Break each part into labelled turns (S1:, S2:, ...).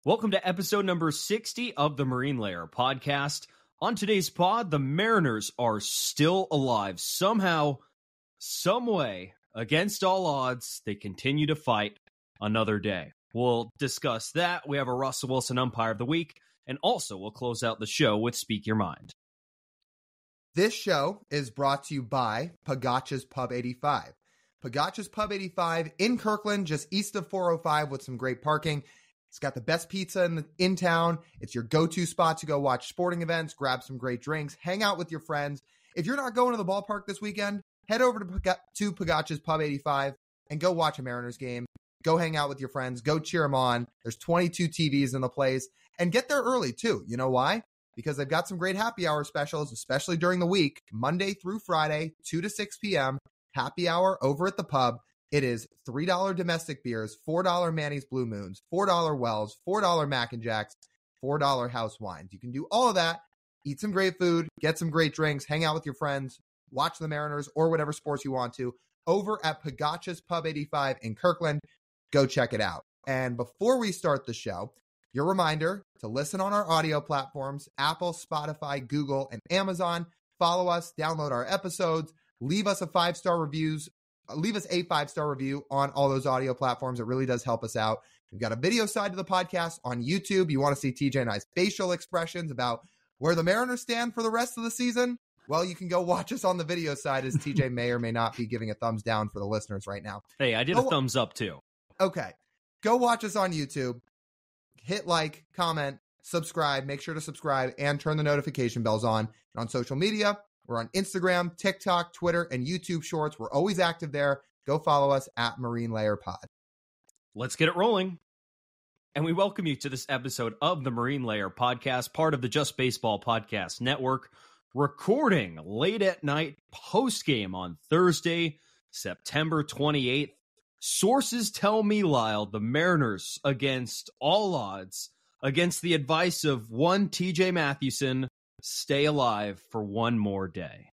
S1: Welcome to episode number 60 of the Marine Layer podcast. On today's pod, the Mariners are still alive. Somehow, some way, against all odds, they continue to fight another day. We'll discuss that. We have a Russell Wilson Umpire of the Week, and also we'll close out the show with Speak Your Mind.
S2: This show is brought to you by Pagaccia's Pub 85. Pagaccia's Pub 85 in Kirkland, just east of 405 with some great parking. It's got the best pizza in town. It's your go-to spot to go watch sporting events, grab some great drinks, hang out with your friends. If you're not going to the ballpark this weekend, head over to Pagaccia's Pub 85 and go watch a Mariners game. Go hang out with your friends. Go cheer them on. There's 22 TVs in the place. And get there early, too. You know why? Because they've got some great happy hour specials, especially during the week, Monday through Friday, 2 to 6 p.m., happy hour over at the pub. It is $3 domestic beers, $4 Manny's Blue Moons, $4 Wells, $4 Mac and Jacks, $4 house wines. You can do all of that, eat some great food, get some great drinks, hang out with your friends, watch the Mariners or whatever sports you want to over at Pagaccia's Pub 85 in Kirkland. Go check it out. And before we start the show, your reminder to listen on our audio platforms, Apple, Spotify, Google, and Amazon. Follow us, download our episodes, leave us a 5-star reviews. Leave us a 5-star review on all those audio platforms. It really does help us out. We've got a video side to the podcast on YouTube. You want to see TJ and I's facial expressions about where the Mariners stand for the rest of the season? Well, you can go watch us on the video side, as TJ may or may not be giving a thumbs down for the listeners right now.
S1: Hey, I did a thumbs up too.
S2: Okay. Go watch us on YouTube. Hit like, comment, subscribe. Make sure to subscribe and turn the notification bells on. And on social media, we're on Instagram, TikTok, Twitter, and YouTube Shorts. We're always active there. Go follow us at Marine Layer Pod.
S1: Let's get it rolling. And we welcome you to this episode of the Marine Layer podcast, part of the Just Baseball Podcast Network, recording late at night post-game on Thursday, September 28th. Sources tell me, Lyle, the Mariners, against all odds, against the advice of one TJ Mathewson, stay alive for one more day.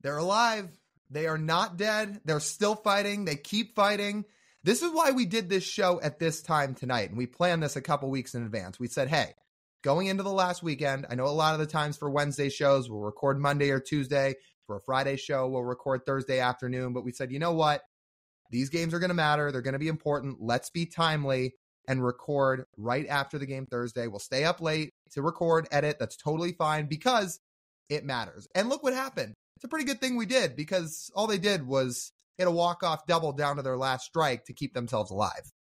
S2: They're alive. They are not dead. They're still fighting. They keep fighting. This is why we did this show at this time tonight. And we planned this a couple weeks in advance. We said, hey, going into the last weekend, I know a lot of the times for Wednesday shows, we'll record Monday or Tuesday. For a Friday show, we'll record Thursday afternoon. But we said, you know what? These games are going to matter. They're going to be important. Let's be timely and record right after the game Thursday. We'll stay up late to record, edit. That's totally fine because it matters. And look what happened. It's a pretty good thing we did because all they did was hit a walk-off double down to their last strike to keep themselves alive.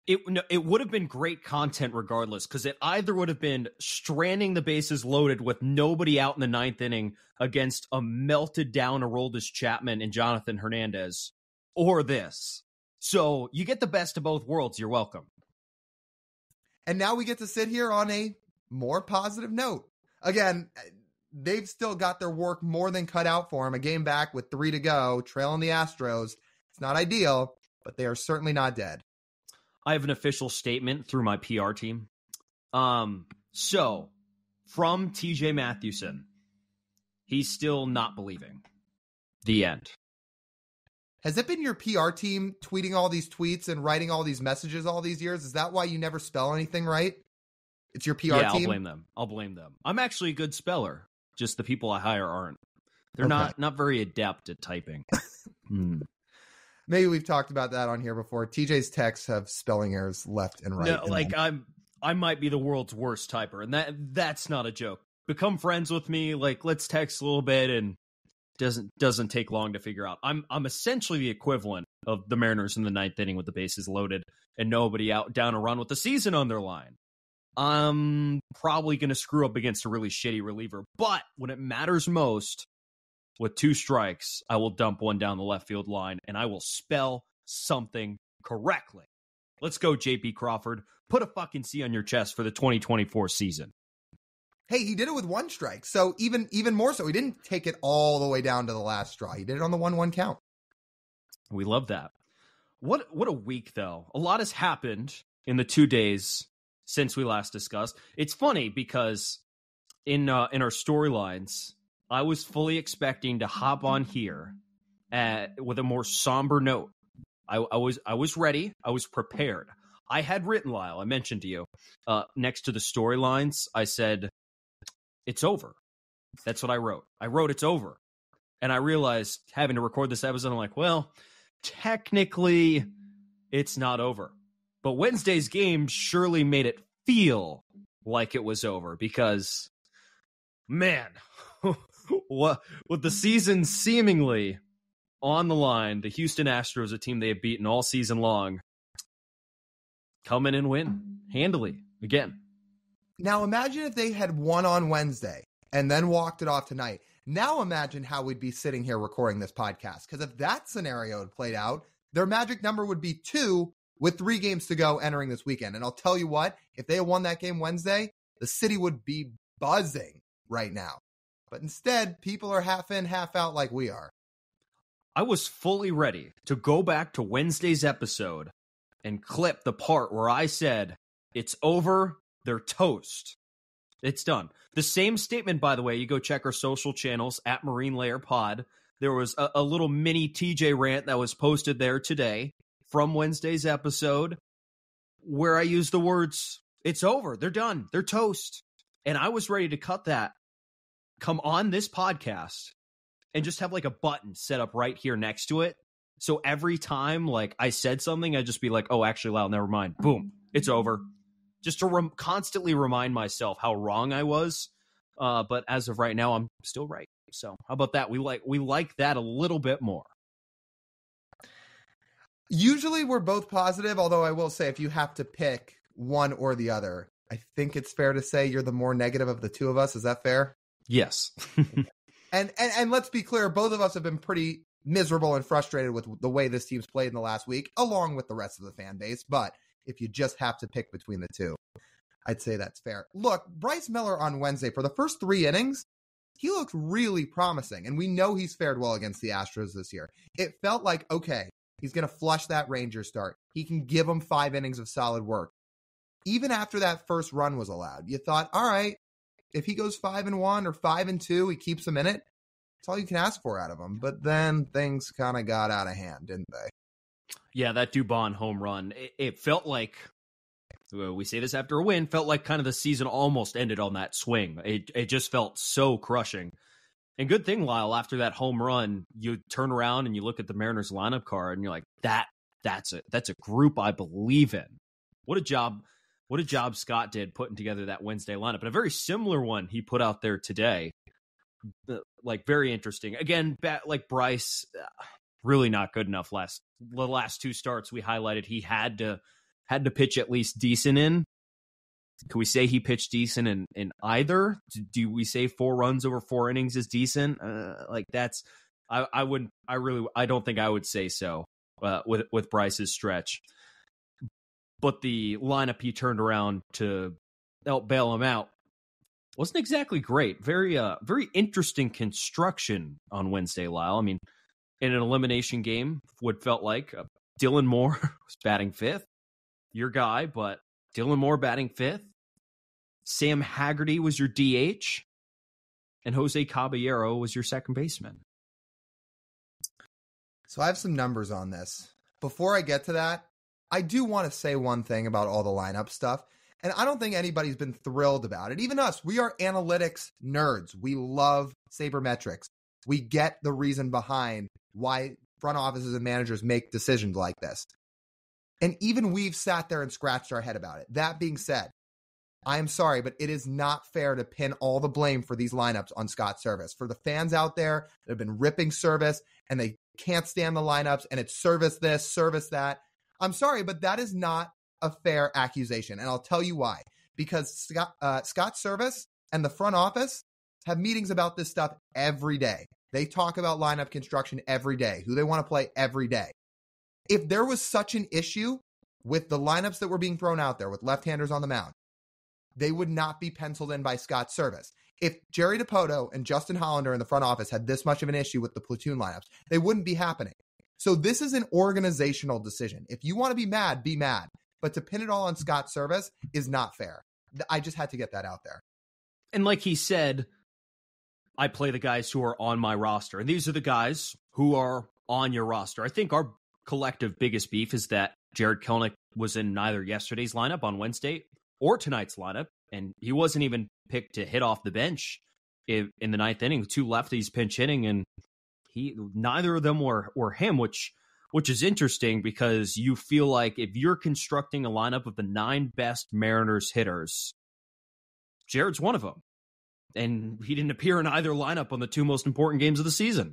S1: It would have been great content regardless, because it either would have been stranding the bases loaded with nobody out in the ninth inning against a melted down Aroldis Chapman and Jonathan Hernandez, or this. So you get the best of both worlds. You're welcome.
S2: And now we get to sit here on a more positive note. Again, they've still got their work more than cut out for them. A game back with 3 to go, trailing the Astros. It's not ideal, but they are certainly not dead.
S1: I have an official statement through my PR team. So, from TJ Mathewson, he's still not believing. The end.
S2: Has it been your PR team tweeting all these tweets and writing all these messages all these years? Is that why you never spell anything right? It's your PR team?
S1: I'll blame them. I'm actually a good speller. Just the people I hire aren't. They're not very adept at typing.
S2: Maybe we've talked about that on here before. TJ's texts have spelling errors left and right.
S1: No, I might be the world's worst typer, and that's not a joke. Become friends with me. Let's text a little bit, and doesn't take long to figure out. I'm essentially the equivalent of the Mariners in the ninth inning with the bases loaded and nobody out down a run with the season on their line. I'm probably going to screw up against a really shitty reliever, but when it matters most, with 2 strikes, I will dump one down the left field line and I will spell something correctly. Let's go, JP Crawford. Put a fucking C on your chest for the 2024 season.
S2: Hey, he did it with 1 strike. So even more so, he didn't take it all the way down to the last straw. He did it on the 1-1 count.
S1: We love that. What a week, though. A lot has happened in the 2 days since we last discussed. It's funny because in our storylines, I was fully expecting to hop on here with a more somber note. I was ready. I was prepared. I had written, Lyle, I mentioned to you, next to the storylines, I said, it's over. That's what I wrote. I wrote it's over. And I realized having to record this episode, I'm like, well, technically it's not over. But Wednesday's game surely made it feel like it was over because, man, what with the season seemingly on the line, the Houston Astros, a team they have beaten all season long, come in and win handily again.
S2: Now imagine if they had won on Wednesday and then walked it off tonight. Now imagine how we'd be sitting here recording this podcast. Because if that scenario had played out, their magic number would be 2 with 3 games to go entering this weekend. And I'll tell you what, if they had won that game Wednesday, the city would be buzzing right now. But instead, people are half in, half out like we are.
S1: I was fully ready to go back to Wednesday's episode and clip the part where I said, it's over, they're toast. It's done. The same statement, by the way, you go check our social channels at Marine Layer Pod. There was a little mini TJ rant that was posted there today from Wednesday's episode where I used the words, it's over, they're done, they're toast. And I was ready to cut that, come on this podcast, and just have like a button set up right here next to it. So every time like I said something, I'd just be like, oh, actually, Lyle, never mind. Boom, it's over. Just to constantly remind myself how wrong I was. But as of right now, I'm still right. So how about that? We like that a little bit more.
S2: Usually we're both positive, although I will say if you have to pick one or the other, I think it's fair to say you're the more negative of the two of us. Is that fair?
S1: Yes.
S2: And let's be clear, both of us have been pretty miserable and frustrated with the way this team's played in the last week, along with the rest of the fan base. But if you just have to pick between the two, I'd say that's fair. Look, Bryce Miller on Wednesday, for the first 3 innings, he looked really promising. And we know he's fared well against the Astros this year. It felt like, okay, he's going to flush that Ranger start. He can give them 5 innings of solid work. Even after that first run was allowed, you thought, all right, if he goes 5-1 or 5-2, he keeps them in it. That's all you can ask for out of him. But then things kind of got out of hand, didn't they?
S1: Yeah, that Dubon home run, it felt like, we say this after a win, felt like kind of the season almost ended on that swing. It just felt so crushing. And good thing, Lyle, after that home run, you turn around and you look at the Mariners lineup card and you're like, that's a group I believe in. What a job Scott did putting together that Wednesday lineup. And a very similar one he put out there today. Like, very interesting. Again, like Bryce, really not good enough. The last 2 starts we highlighted, he had to pitch at least decent in. Can we say he pitched decent in either? Do we say 4 runs over 4 innings is decent? Like that's, I don't think I would say so with Bryce's stretch. But the lineup he turned around to help bail him out wasn't exactly great. Very interesting construction on Wednesday, Lyle. I mean, in an elimination game, what felt like Dylan Moore was batting 5th, your guy, but Dylan Moore batting 5th. Sam Haggerty was your DH, and Jose Caballero was your second baseman.
S2: So I have some numbers on this. Before I get to that, I do want to say one thing about all the lineup stuff. And I don't think anybody's been thrilled about it. Even us, we are analytics nerds. We love sabermetrics. We get the reason behind why front offices and managers make decisions like this. And even we've sat there and scratched our head about it. That being said, I am sorry, but it is not fair to pin all the blame for these lineups on Scott Service. For the fans out there that have been ripping Service and they can't stand the lineups and it's Service this, Service that. I'm sorry, but that is not a fair accusation. And I'll tell you why. Because Scott Service and the front office have meetings about this stuff every day. They talk about lineup construction every day, who they want to play every day. If there was such an issue with the lineups that were being thrown out there with left-handers on the mound, they would not be penciled in by Scott Service. If Jerry DiPoto and Justin Hollander in the front office had this much of an issue with the platoon lineups, they wouldn't be happening. So this is an organizational decision. If you want to be mad, be mad. But to pin it all on Scott Service is not fair. I just had to get that out there.
S1: And like he said, I play the guys who are on my roster. And these are the guys who are on your roster. I think our collective biggest beef is that Jared Kelenic was in neither yesterday's lineup on Wednesday or tonight's lineup, and he wasn't even picked to hit off the bench in the ninth inning. 2 lefties pinch hitting, and neither of them were him, which is interesting because you feel like if you're constructing a lineup of the 9 best Mariners hitters, Jared's one of them. And he didn't appear in either lineup on the 2 most important games of the season.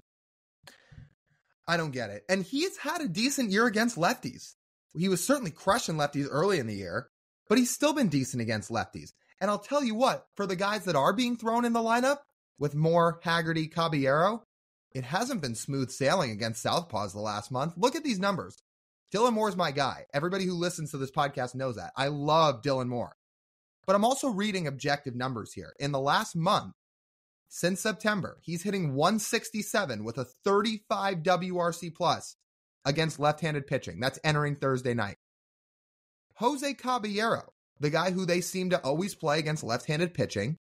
S2: I don't get it. And he's had a decent year against lefties. He was certainly crushing lefties early in the year, but he's still been decent against lefties. And I'll tell you what, for the guys that are being thrown in the lineup with Moore, Haggerty, Caballero, it hasn't been smooth sailing against Southpaws the last month. Look at these numbers. Dylan Moore's my guy. Everybody who listens to this podcast knows that. I love Dylan Moore. But I'm also reading objective numbers here. In the last month, since September, he's hitting 167 with a 35 WRC plus against left-handed pitching. That's entering Thursday night. Jose Caballero, the guy who they seem to always play against left-handed pitching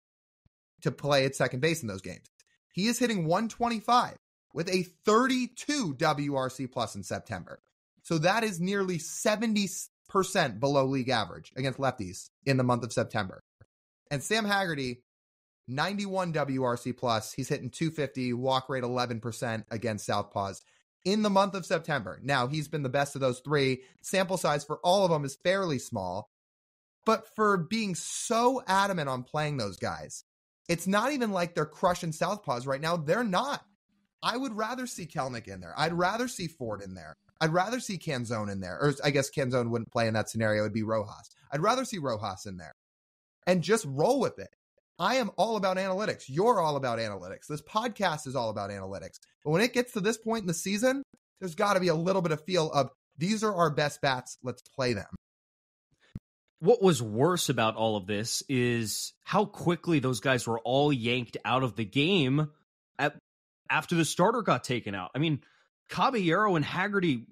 S2: to play at second base in those games, he is hitting 125 with a 32 WRC plus in September. So that is nearly 70% below league average against lefties in the month of September. And Sam Haggerty, 91 WRC plus. He's hitting 250, walk rate 11% against Southpaws in the month of September. Now, he's been the best of those 3. Sample size for all of them is fairly small. But for being so adamant on playing those guys, it's not even like they're crushing Southpaws right now. They're not. I would rather see Kelnick in there. I'd rather see Ford in there. I'd rather see Canzone in there. Or I guess Canzone wouldn't play in that scenario. It would be Rojas. I'd rather see Rojas in there. And just roll with it. I am all about analytics. You're all about analytics. This podcast is all about analytics. But when it gets to this point in the season, there's got to be a little bit of feel of, these are our best bats. Let's play them.
S1: What was worse about all of this is how quickly those guys were all yanked out of the game after the starter got taken out. I mean, Caballero and Haggerty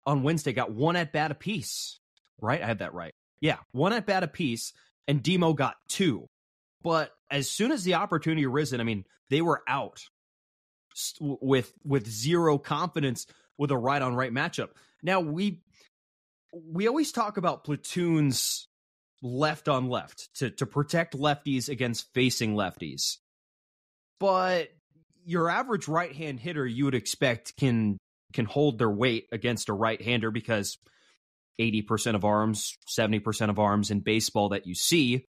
S1: on Wednesday got 1 at-bat apiece, right? I had that right. Yeah, 1 at-bat apiece, and Demo got 2. But as soon as the opportunity arisen, I mean, they were out with zero confidence with a right-on-right matchup. Now, we always talk about platoons left on left to protect lefties against facing lefties. But your average right-hand hitter, you would expect can hold their weight against a right-hander because 80% of arms, 70% of arms in baseball that you see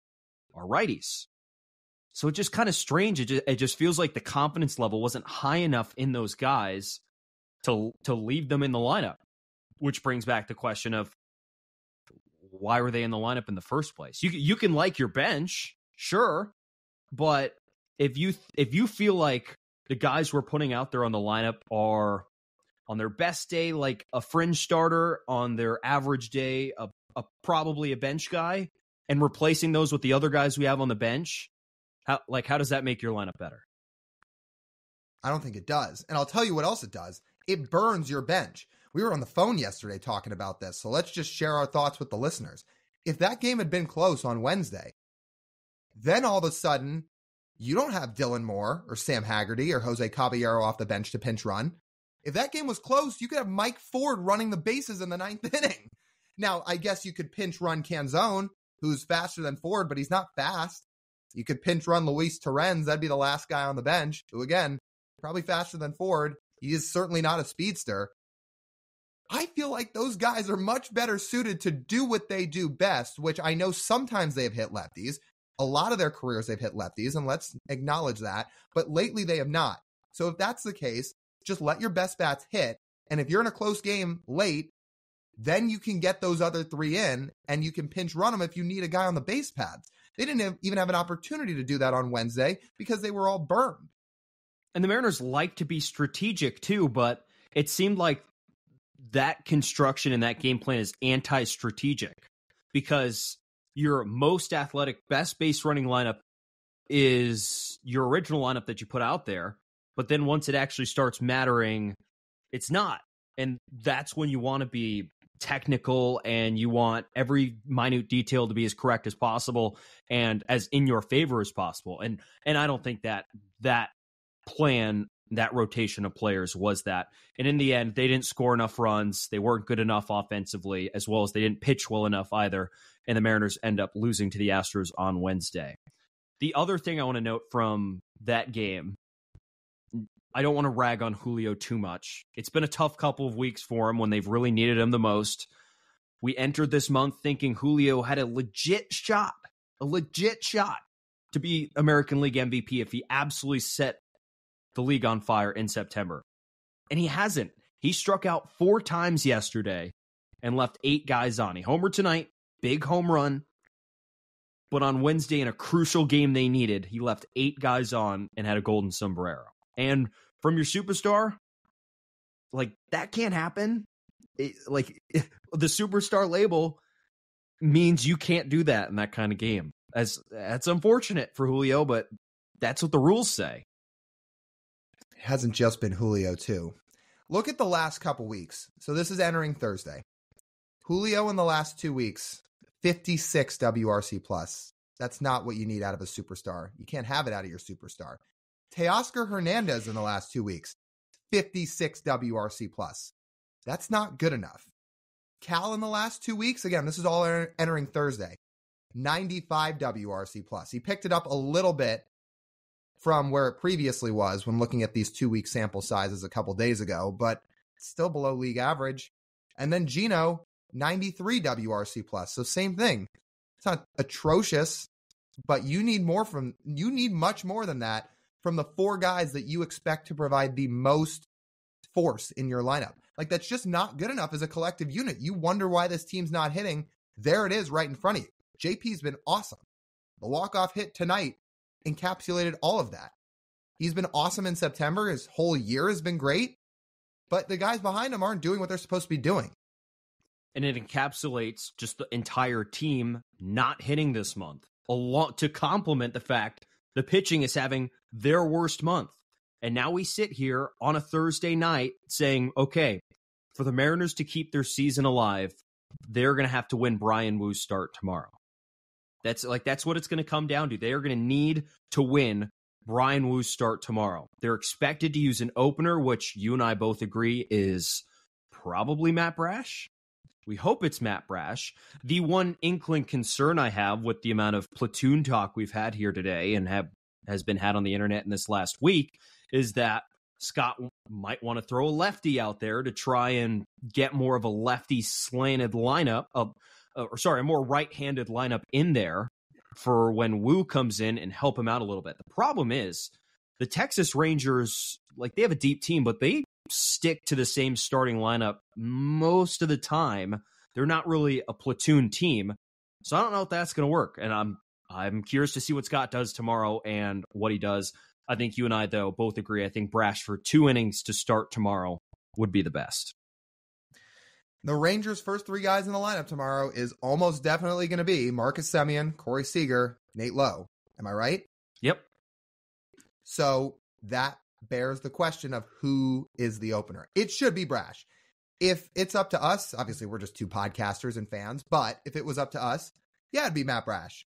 S1: are righties. So it's just kind of strange. It just feels like the confidence level wasn't high enough in those guys to leave them in the lineup, which brings back the question of why were they in the lineup in the first place? You can like your bench, sure, but if you feel like the guys we're putting out there on the lineup are on their best day like a fringe starter, on their average day a probably a bench guy, and replacing those with the other guys we have on the bench, how does that make your lineup better?
S2: I don't think it does. And I'll tell you what else it does. It burns your bench. We were on the phone yesterday talking about this, so let's just share our thoughts with the listeners. If that game had been close on Wednesday, then all of a sudden, you don't have Dylan Moore or Sam Haggerty or Jose Caballero off the bench to pinch run. If that game was close, you could have Mike Ford running the bases in the 9th inning. Now, I guess you could pinch run Canzone, who's faster than Ford, but he's not fast. You could pinch run Luis Torrens. That'd be the last guy on the bench, who, again, probably faster than Ford. He is certainly not a speedster. I feel like those guys are much better suited to do what they do best, which I know sometimes they've hit lefties. A lot of their careers they've hit lefties, and let's acknowledge that. But lately they have not. So if that's the case, just let your best bats hit. And if you're in a close game late, then you can get those other 3 in, and you can pinch run them if you need a guy on the base paths. They didn't even have an opportunity to do that on Wednesday because they were all burned.
S1: And the Mariners like to be strategic too, but it seemed like that construction and that game plan is anti-strategic because your most athletic, best base running lineup is your original lineup that you put out there. But then once it actually starts mattering, it's not. And that's when you want to be technical and you want every minute detail to be as correct as possible and as in your favor as possible. And I don't think that plan that rotation of players was that. And in the end, they didn't score enough runs. They weren't good enough offensively, as well as they didn't pitch well enough either. And the Mariners end up losing to the Astros on Wednesday. The other thing I want to note from that game, I don't want to rag on Julio too much. It's been a tough couple of weeks for him when they've really needed him the most. We entered this month thinking Julio had a legit shot to be American League MVP if he absolutely set the league on fire in September. And he hasn't. He struck out 4 times yesterday and left 8 guys on. He homered tonight, big home run. But on Wednesday, in a crucial game they needed, he left 8 guys on and had a golden sombrero. And from your superstar, like, that can't happen. The superstar label means you can't do that in that kind of game. That's unfortunate for Julio, but that's what the rules say.
S2: It hasn't just been Julio, too. Look at the last couple weeks. So this is entering Thursday. Julio in the last 2 weeks, 56 WRC plus. That's not what you need out of a superstar. You can't have it out of your superstar. Teoscar Hernandez in the last 2 weeks, 56 WRC plus. That's not good enough. Cal in the last 2 weeks, again, this is all entering Thursday, 95 WRC plus. He picked it up a little bit from where it previously was when looking at these 2-week sample sizes a couple days ago, but still below league average. And then Gino, 93 WRC plus. So same thing. It's not atrocious, but you need much more than that from the 4 guys that you expect to provide the most force in your lineup. Like, that's just not good enough as a collective unit. You wonder why this team's not hitting. There it is right in front of you. JP's been awesome. The walk-off hit tonight encapsulated all of that. He's been awesome in September. His whole year has been great, but the guys behind him aren't doing what they're supposed to be doing.
S1: And it encapsulates just the entire team not hitting this month, to complement the fact the pitching is having their worst month. And now we sit here on a Thursday night saying, okay, for the Mariners to keep their season alive, they're going to have to win Brian Woo's start tomorrow. That's what it's going to come down to. They are going to need to win Brian Woo's start tomorrow. They're expected to use an opener, which you and I both agree is probably Matt Brash. We hope it's Matt Brash. The one inkling concern I have with the amount of platoon talk we've had here today and has been had on the internet in this last week is that Scott might want to throw a lefty out there to try and get more of a lefty slanted lineup, a more right-handed lineup in there for when Woo comes in and help him out a little bit. The problem is the Texas Rangers, they have a deep team, but they stick to the same starting lineup most of the time. They're not really a platoon team. So I don't know if that's going to work. And I'm curious to see what Scott does tomorrow and what he does. I think you and I, though, both agree. I think Brash for 2 innings to start tomorrow would be the best.
S2: The Rangers' first 3 guys in the lineup tomorrow is almost definitely going to be Marcus Semien, Corey Seager, Nate Lowe. Am I right?
S1: Yep.
S2: So that bears the question of who is the opener. It should be Brash. If it's up to us, obviously we're just 2 podcasters and fans, but if it was up to us, yeah, it'd be Matt Brash.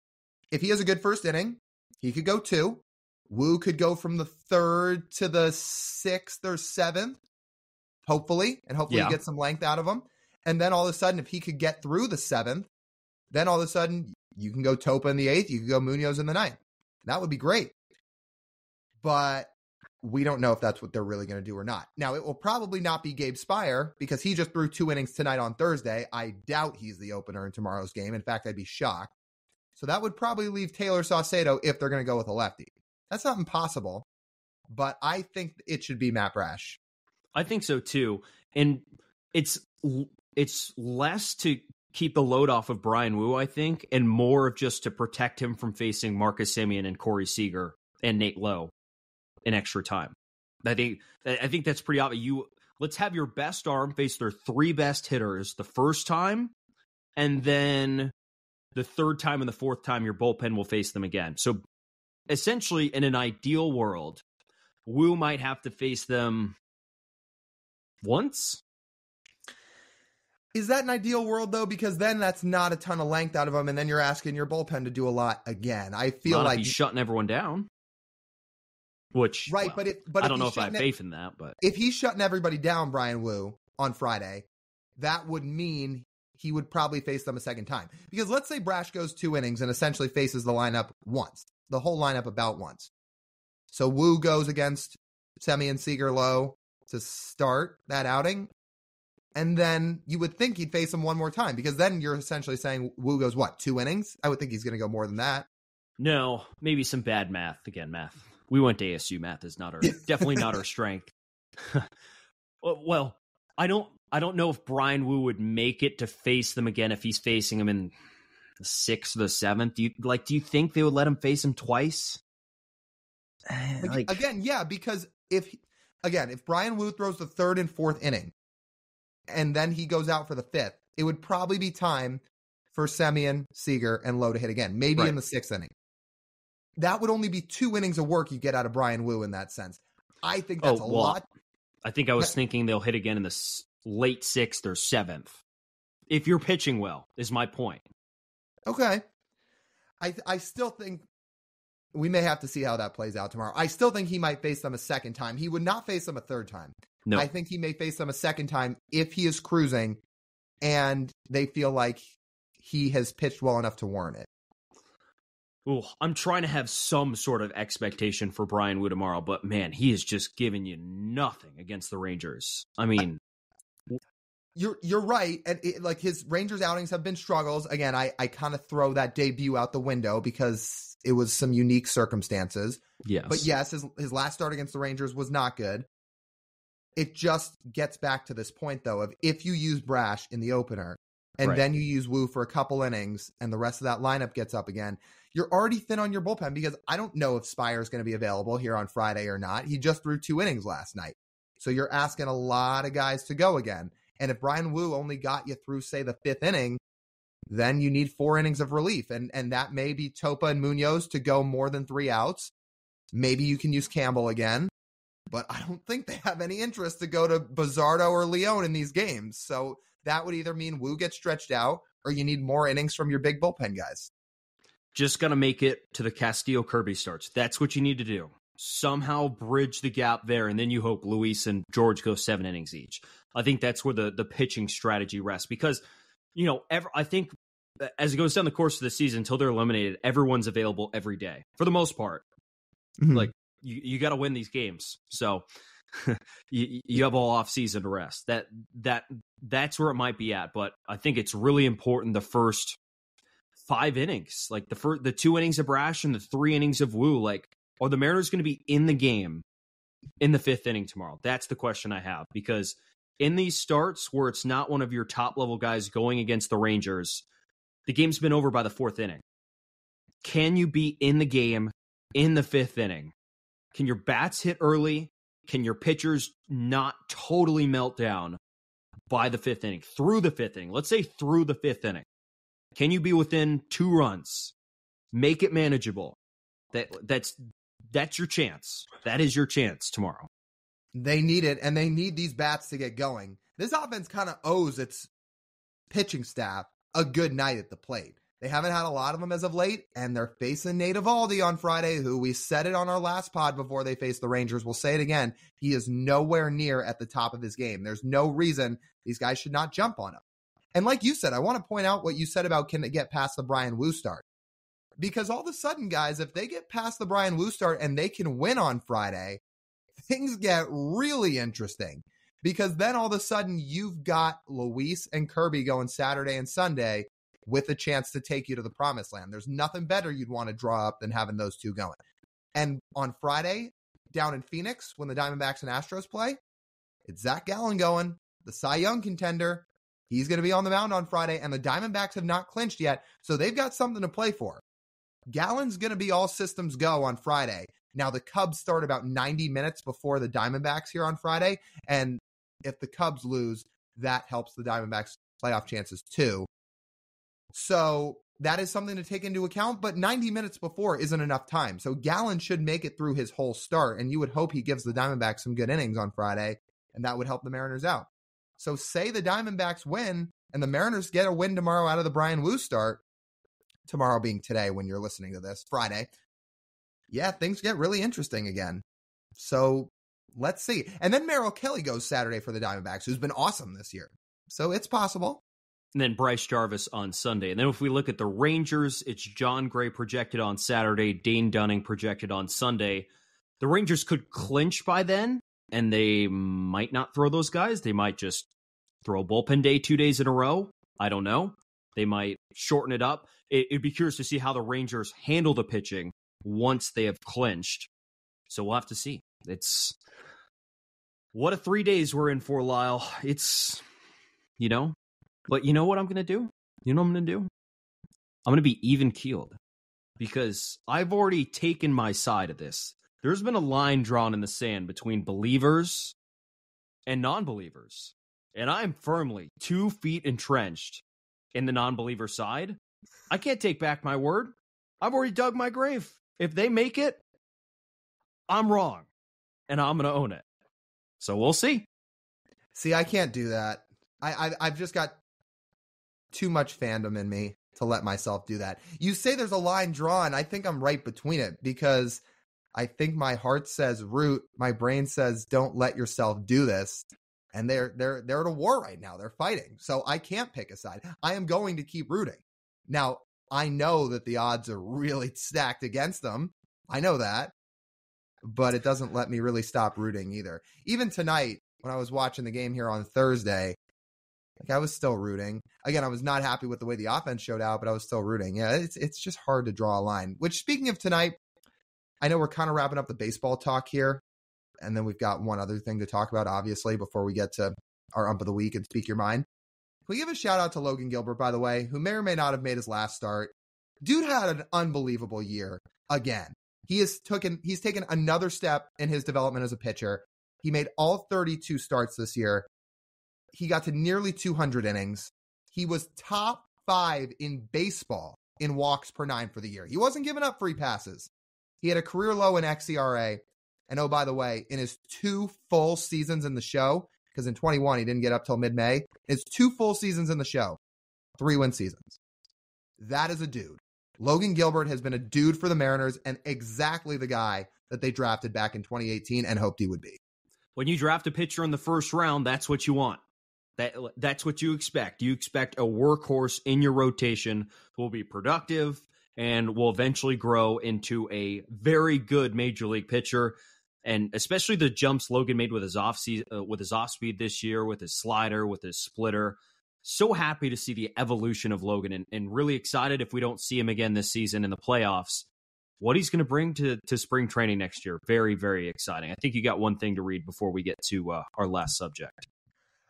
S2: If he has a good first inning, he could go 2. Woo could go from the 3rd to the 6th or 7th, hopefully, and hopefully get some length out of him. And then all of a sudden, if he could get through the 7th, then all of a sudden you can go Topa in the 8th, you can go Munoz in the 9th. That would be great. But we don't know if that's what they're really going to do or not. Now, it will probably not be Gabe Spire because he just threw 2 innings tonight on Thursday. I doubt he's the opener in tomorrow's game. In fact, I'd be shocked. So that would probably leave Taylor Saucedo if they're going to go with a lefty. That's not impossible, but I think it should be Matt Brash.
S1: I think so too. And it's less to keep the load off of Brian Woo, I think, and more of just to protect him from facing Marcus Semien and Corey Seager and Nate Lowe in extra time. I think that's pretty obvious. Let's have your best arm face their 3 best hitters the first time, and then the 3rd time and the 4th time your bullpen will face them again. So essentially, in an ideal world, Woo might have to face them once.
S2: Is that an ideal world, though? Because then that's not a ton of length out of them, and then you're asking your bullpen to do a lot again. I feel
S1: not
S2: like
S1: he's shutting everyone down. Which,
S2: right,
S1: well,
S2: but
S1: I
S2: if
S1: don't know
S2: he's
S1: if I have
S2: shutting
S1: faith in that, but
S2: if he's shutting everybody down, Brian Wu, on Friday, that would mean he would probably face them a second time. Because let's say Brash goes 2 innings and essentially faces the lineup once, the whole lineup about once. So Wu goes against Semien, Seager, Lowe to start that outing. And then you would think he'd face him one more time, because then you're essentially saying Wu goes, what, 2 innings? I would think he's going to go more than that.
S1: no, maybe some bad math. Again, math. We went to ASU. Math is not definitely not our strength. Well, I don't know if Brian Wu would make it to face them again if he's facing them in the 6th or the 7th. Do you think they would let him face him twice?
S2: Again, yeah, because if Brian Wu throws the 3rd and 4th inning and then he goes out for the 5th, it would probably be time for Semien, Seager, and Lowe to hit again, maybe in the 6th inning. That would only be 2 innings of work you get out of Brian Wu in that sense. I think that's a lot.
S1: I think I was thinking they'll hit again in the late 6th or 7th. If you're pitching well, is my point.
S2: Okay. I still think we may have to see how that plays out tomorrow. I still think he might face them a second time. He would not face them a third time.
S1: No.
S2: I think he may face them a second time if he is cruising and they feel like he has pitched well enough to warrant it.
S1: Ooh, I'm trying to have some sort of expectation for Brian Wu tomorrow, but man, he is just giving you nothing against the Rangers. I mean,
S2: you're right, and like his Rangers outings have been struggles. Again, I kind of throw that debut out the window because it was some unique circumstances.
S1: Yes,
S2: but yes, his last start against the Rangers was not good. It just gets back to this point though of if you use Brash in the opener and then you use Wu for a couple innings and the rest of that lineup gets up again, you're already thin on your bullpen, because I don't know if Spire is going to be available here on Friday or not. He just threw 2 innings last night. So you're asking a lot of guys to go again. And if Brian Wu only got you through, say, the 5th inning, then you need 4 innings of relief. And that may be Topa and Munoz to go more than 3 outs. Maybe you can use Campbell again. But I don't think they have any interest to go to Bizzardo or Leone in these games. So that would either mean Wu gets stretched out or you need more innings from your big bullpen guys.
S1: Just got to make it to the Castillo-Kirby starts. That's what you need to do. Somehow bridge the gap there, and then you hope Luis and George go 7 innings each. I think that's where the pitching strategy rests, because, I think as it goes down the course of the season until they're eliminated, everyone's available every day for the most part. Mm-hmm. Like you got to win these games, so you have all off season to rest. That's where it might be at, but I think it's really important the first 5 innings, like the 2 innings of Brash and the 3 innings of Wu. Like, are the Mariners going to be in the game in the 5th inning tomorrow? That's the question I have, because in these starts where it's not one of your top level guys going against the Rangers, the game's been over by the 4th inning. Can you be in the game in the 5th inning? Can your bats hit early? Can your pitchers not totally melt down by the 5th inning, through the 5th inning? Let's say through the 5th inning. Can you be within 2 runs? Make it manageable. That's your chance. That is your chance tomorrow.
S2: They need it, and they need these bats to get going. This offense kind of owes its pitching staff a good night at the plate. They haven't had a lot of them as of late, and they're facing Nate Eovaldi on Friday, who we said it on our last pod before they faced the Rangers. We'll say it again. He is nowhere near at the top of his game. There's no reason these guys should not jump on him. And like you said, I want to point out what you said about can it get past the Brian Wu start. Because all of a sudden, guys, if they get past the Brian Wu start and they can win on Friday, things get really interesting. Because then all of a sudden, you've got Luis and Kirby going Saturday and Sunday with a chance to take you to the promised land. There's nothing better you'd want to draw up than having those two going. And on Friday, down in Phoenix, when the Diamondbacks and Astros play, it's Zach Gallen going, the Cy Young contender. He's going to be on the mound on Friday, and the Diamondbacks have not clinched yet, so they've got something to play for. Gallen's going to be all systems go on Friday. Now, the Cubs start about 90 minutes before the Diamondbacks here on Friday, and if the Cubs lose, that helps the Diamondbacks' playoff chances too. So that is something to take into account, but 90 minutes before isn't enough time. So Gallen should make it through his whole start, and you would hope he gives the Diamondbacks some good innings on Friday, and that would help the Mariners out. So say the Diamondbacks win, and the Mariners get a win tomorrow out of the Brian Wu start, tomorrow being today when you're listening to this, Friday. Yeah, things get really interesting again. So let's see. And then Merrill Kelly goes Saturday for the Diamondbacks, who's been awesome this year. So it's possible.
S1: And then Bryce Jarvis on Sunday. And then if we look at the Rangers, it's John Gray projected on Saturday, Dane Dunning projected on Sunday. The Rangers could clinch by then, and they might not throw those guys. They might just throw a bullpen day 2 days in a row. I don't know. They might shorten it up. It'd be curious to see how the Rangers handle the pitching once they have clinched. So we'll have to see. It's what a 3 days we're in for, Lyle. It's, but you know what I'm going to do? You know what I'm going to do? I'm going to be even-keeled because I've already taken my side of this. There's been a line drawn in the sand between believers and non-believers, and I'm firmly 2 feet entrenched in the non-believer side. I can't take back my word. I've already dug my grave. If they make it, I'm wrong, and I'm going to own it. So we'll see.
S2: See, I can't do that. I've just got too much fandom in me to let myself do that. You say there's a line drawn. I think I'm right between it because I think my heart says root. My brain says don't let yourself do this. And they're at a war right now. They're fighting. So I can't pick a side. I am going to keep rooting. Now, I know that the odds are really stacked against them. I know that. But it doesn't let me really stop rooting either. Even tonight, when I was watching the game here on Thursday, I was still rooting. Again, I was not happy with the way the offense showed out, but I was still rooting. Yeah, it's just hard to draw a line. Which, speaking of tonight, I know we're kind of wrapping up the baseball talk here. And then we've got one other thing to talk about, obviously, before we get to our ump of the week and speak your mind. Can we give a shout out to Logan Gilbert, by the way, who may or may not have made his last start. Dude had an unbelievable year again. He's taken another step in his development as a pitcher. He made all 32 starts this year. He got to nearly 200 innings. He was top 5 in baseball in walks per 9 for the year. He wasn't giving up free passes. He had a career low in xERA. And oh, by the way, in his 2 full seasons in the show, because in 21 he didn't get up till mid-May, his 2 full seasons in the show, 3-win seasons. That is a dude. Logan Gilbert has been a dude for the Mariners and exactly the guy that they drafted back in 2018 and hoped he would be.
S1: When you draft a pitcher in the first round, that's what you want. That's what you expect. You expect a workhorse in your rotation who will be productive and will eventually grow into a very good major league pitcher. And especially the jumps Logan made with his off speed this year, with his slider, with his splitter. So happy to see the evolution of Logan and really excited if we don't see him again this season in the playoffs, what he's going to bring to spring training next year. Very, very exciting. I think you got one thing to read before we get to our last subject.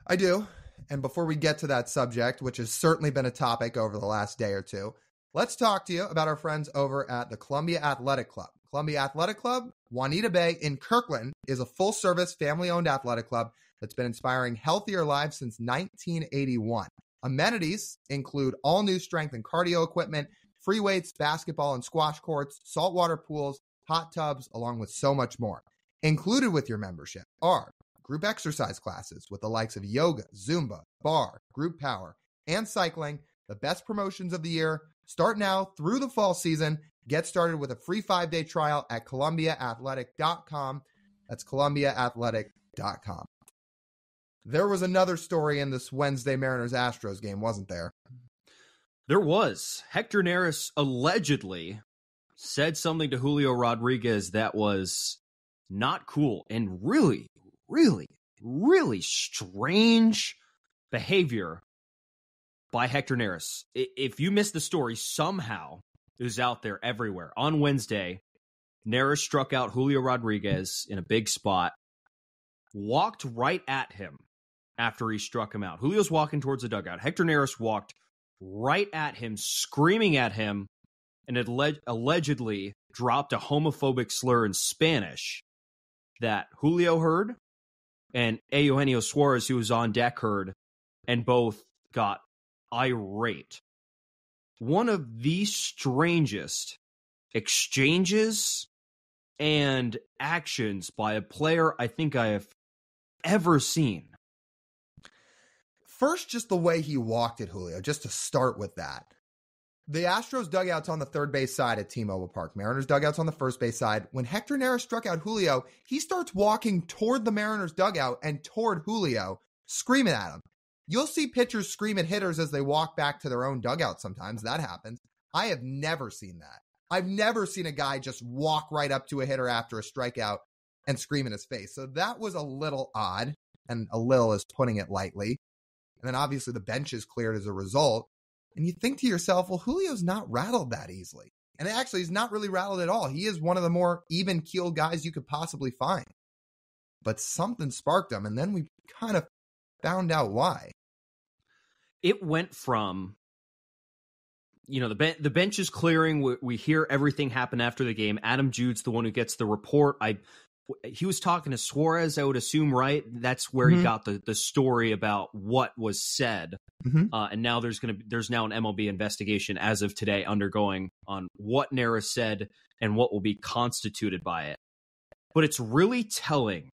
S2: I do. And before we get to that subject, which has certainly been a topic over the last day or two, let's talk to you about our friends over at the Columbia Athletic Club. Columbia Athletic Club, Juanita Bay in Kirkland, is a full-service, family-owned athletic club that's been inspiring healthier lives since 1981. Amenities include all new strength and cardio equipment, free weights, basketball and squash courts, saltwater pools, hot tubs, along with so much more. Included with your membership are group exercise classes with the likes of yoga, Zumba, bar, group power, and cycling, the best promotions of the year. Start now through the fall season. Get started with a free 5-day trial at ColumbiaAthletic.com. That's ColumbiaAthletic.com. There was another story in this Wednesday Mariners Astros game, wasn't there?
S1: There was. Hector Neris allegedly said something to Julio Rodriguez that was not cool and really, really, really strange behavior by Hector Neris. If you missed the story, somehow it was out there everywhere. On Wednesday, Neris struck out Julio Rodriguez in a big spot, walked right at him after he struck him out. Julio's walking towards the dugout. Hector Neris walked right at him, screaming at him, and allegedly dropped a homophobic slur in Spanish that Julio heard and Eugenio Suarez, who was on deck, heard, and both got irate. One of the strangest exchanges and actions by a player I think I have ever seen.
S2: First, just the way he walked at Julio, just to start with that. The Astros dugout's on the third base side at T-Mobile Park. Mariners dugout's on the first base side. When Hector Neris struck out Julio, he starts walking toward the Mariners dugout and toward Julio, screaming at him. You'll see pitchers scream at hitters as they walk back to their own dugout sometimes. That happens. I have never seen that. I've never seen a guy just walk right up to a hitter after a strikeout and scream in his face. So that was a little odd, and a little is putting it lightly. And then obviously the bench is cleared as a result. And you think to yourself, well, Julio's not rattled that easily. And actually, he's not really rattled at all. He is one of the more even-keeled guys you could possibly find. But something sparked him, and then we kind of found out why.
S1: It went from, the bench is clearing. We hear everything happen after the game. Adam Jude's the one who gets the report. He was talking to Suarez, I would assume, right? That's where he got the story about what was said. And now there's now an MLB investigation as of today undergoing on what Neris said and what will be constituted by it. But it's really telling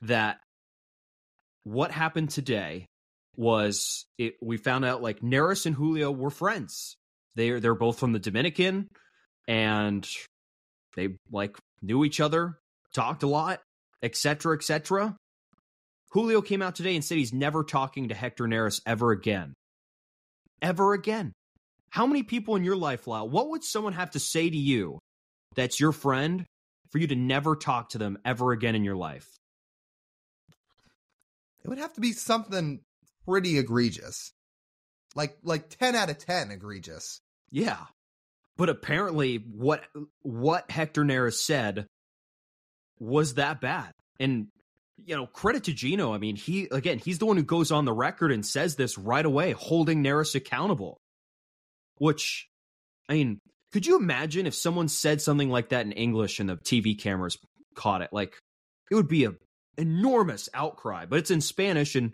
S1: that what happened today was we found out like Neris and Julio were friends. They're both from the Dominican, and they knew each other, talked a lot, etc., etc. Julio came out today and said he's never talking to Hector Neris ever again. Ever again. How many people in your life, Lyle, what would someone have to say to you that's your friend for you to never talk to them ever again in your life?
S2: It would have to be something pretty egregious. Like 10 out of 10 egregious.
S1: Yeah. But apparently what Hector Neris said was that bad. And credit to Gino. I mean, he's the one who goes on the record and says this right away, holding Neris accountable. Which, I mean, could you imagine if someone said something like that in English and the TV cameras caught it? Like, it would be an enormous outcry. But it's in Spanish, and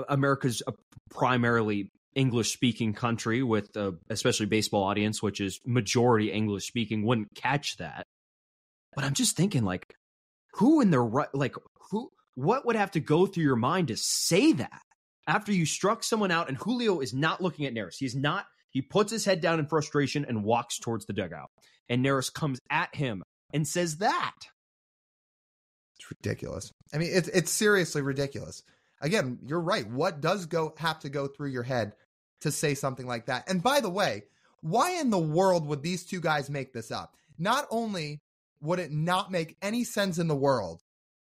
S1: America's a primarily English-speaking country with especially baseball audience, which is majority English-speaking, wouldn't catch that. But I'm just thinking, who in their right, what would have to go through your mind to say that after you struck someone out? And Julio is not looking at Neris. He puts his head down in frustration and walks towards the dugout. And Neris comes at him and says that.
S2: It's ridiculous. I mean, it's seriously ridiculous. Again, you're right. What does have to go through your head to say something like that? And by the way, why in the world would these two guys make this up? Not only would it not make any sense in the world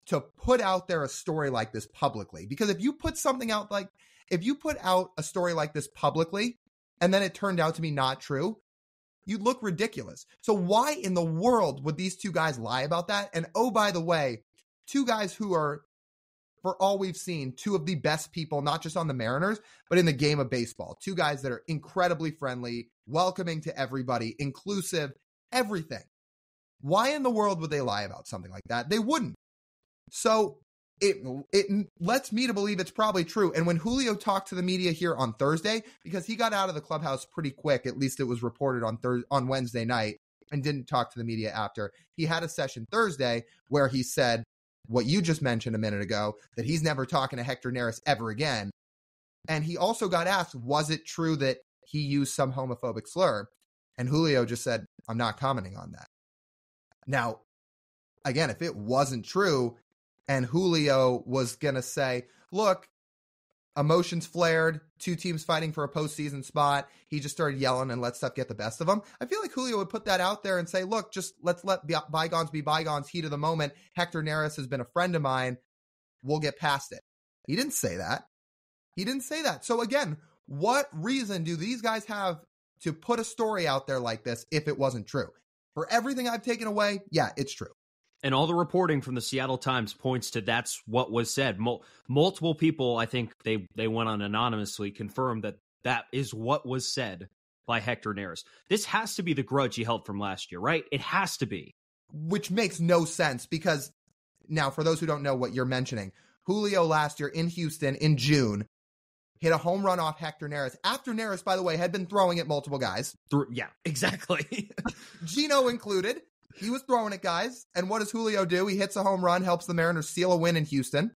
S2: to put out there a story like this publicly? Because if you put out a story like this publicly and then it turned out to be not true, you'd look ridiculous. So why in the world would these two guys lie about that? And oh, by the way, two guys who are, for all we've seen, two of the best people, not just on the Mariners, but in the game of baseball. Two guys that are incredibly friendly, welcoming to everybody, inclusive, everything. Why in the world would they lie about something like that? They wouldn't. So it lets me to believe it's probably true. And when Julio talked to the media here on Thursday, because he got out of the clubhouse pretty quick, at least it was reported on Wednesday night, and didn't talk to the media after, he had a session Thursday where he said what you just mentioned a minute ago, that he's never talking to Hector Neris ever again. And he also got asked, was it true that he used some homophobic slur? And Julio just said, I'm not commenting on that. Now, again, if it wasn't true and Julio was going to say, look, emotions flared, two teams fighting for a postseason spot, he just started yelling and let stuff get the best of him, I feel like Julio would put that out there and say, look, just let's let bygones be bygones, heat of the moment. Hector Neris has been a friend of mine. We'll get past it. He didn't say that. So again, what reason do these guys have to put a story out there like this if it wasn't true? For everything I've taken away, yeah, it's true.
S1: And all the reporting from the Seattle Times points to that's what was said. Multiple people, I think they went on anonymously, confirmed that is what was said by Hector Neris. This has to be the grudge he held from last year, right? It has to be.
S2: Which makes no sense because, now for those who don't know what you're mentioning, Julio last year in Houston in June hit a home run off Hector Neris. After Neris, by the way, had been throwing at multiple guys.
S1: Yeah, exactly.
S2: Gino included. He was throwing at guys. And what does Julio do? He hits a home run, helps the Mariners seal a win in Houston.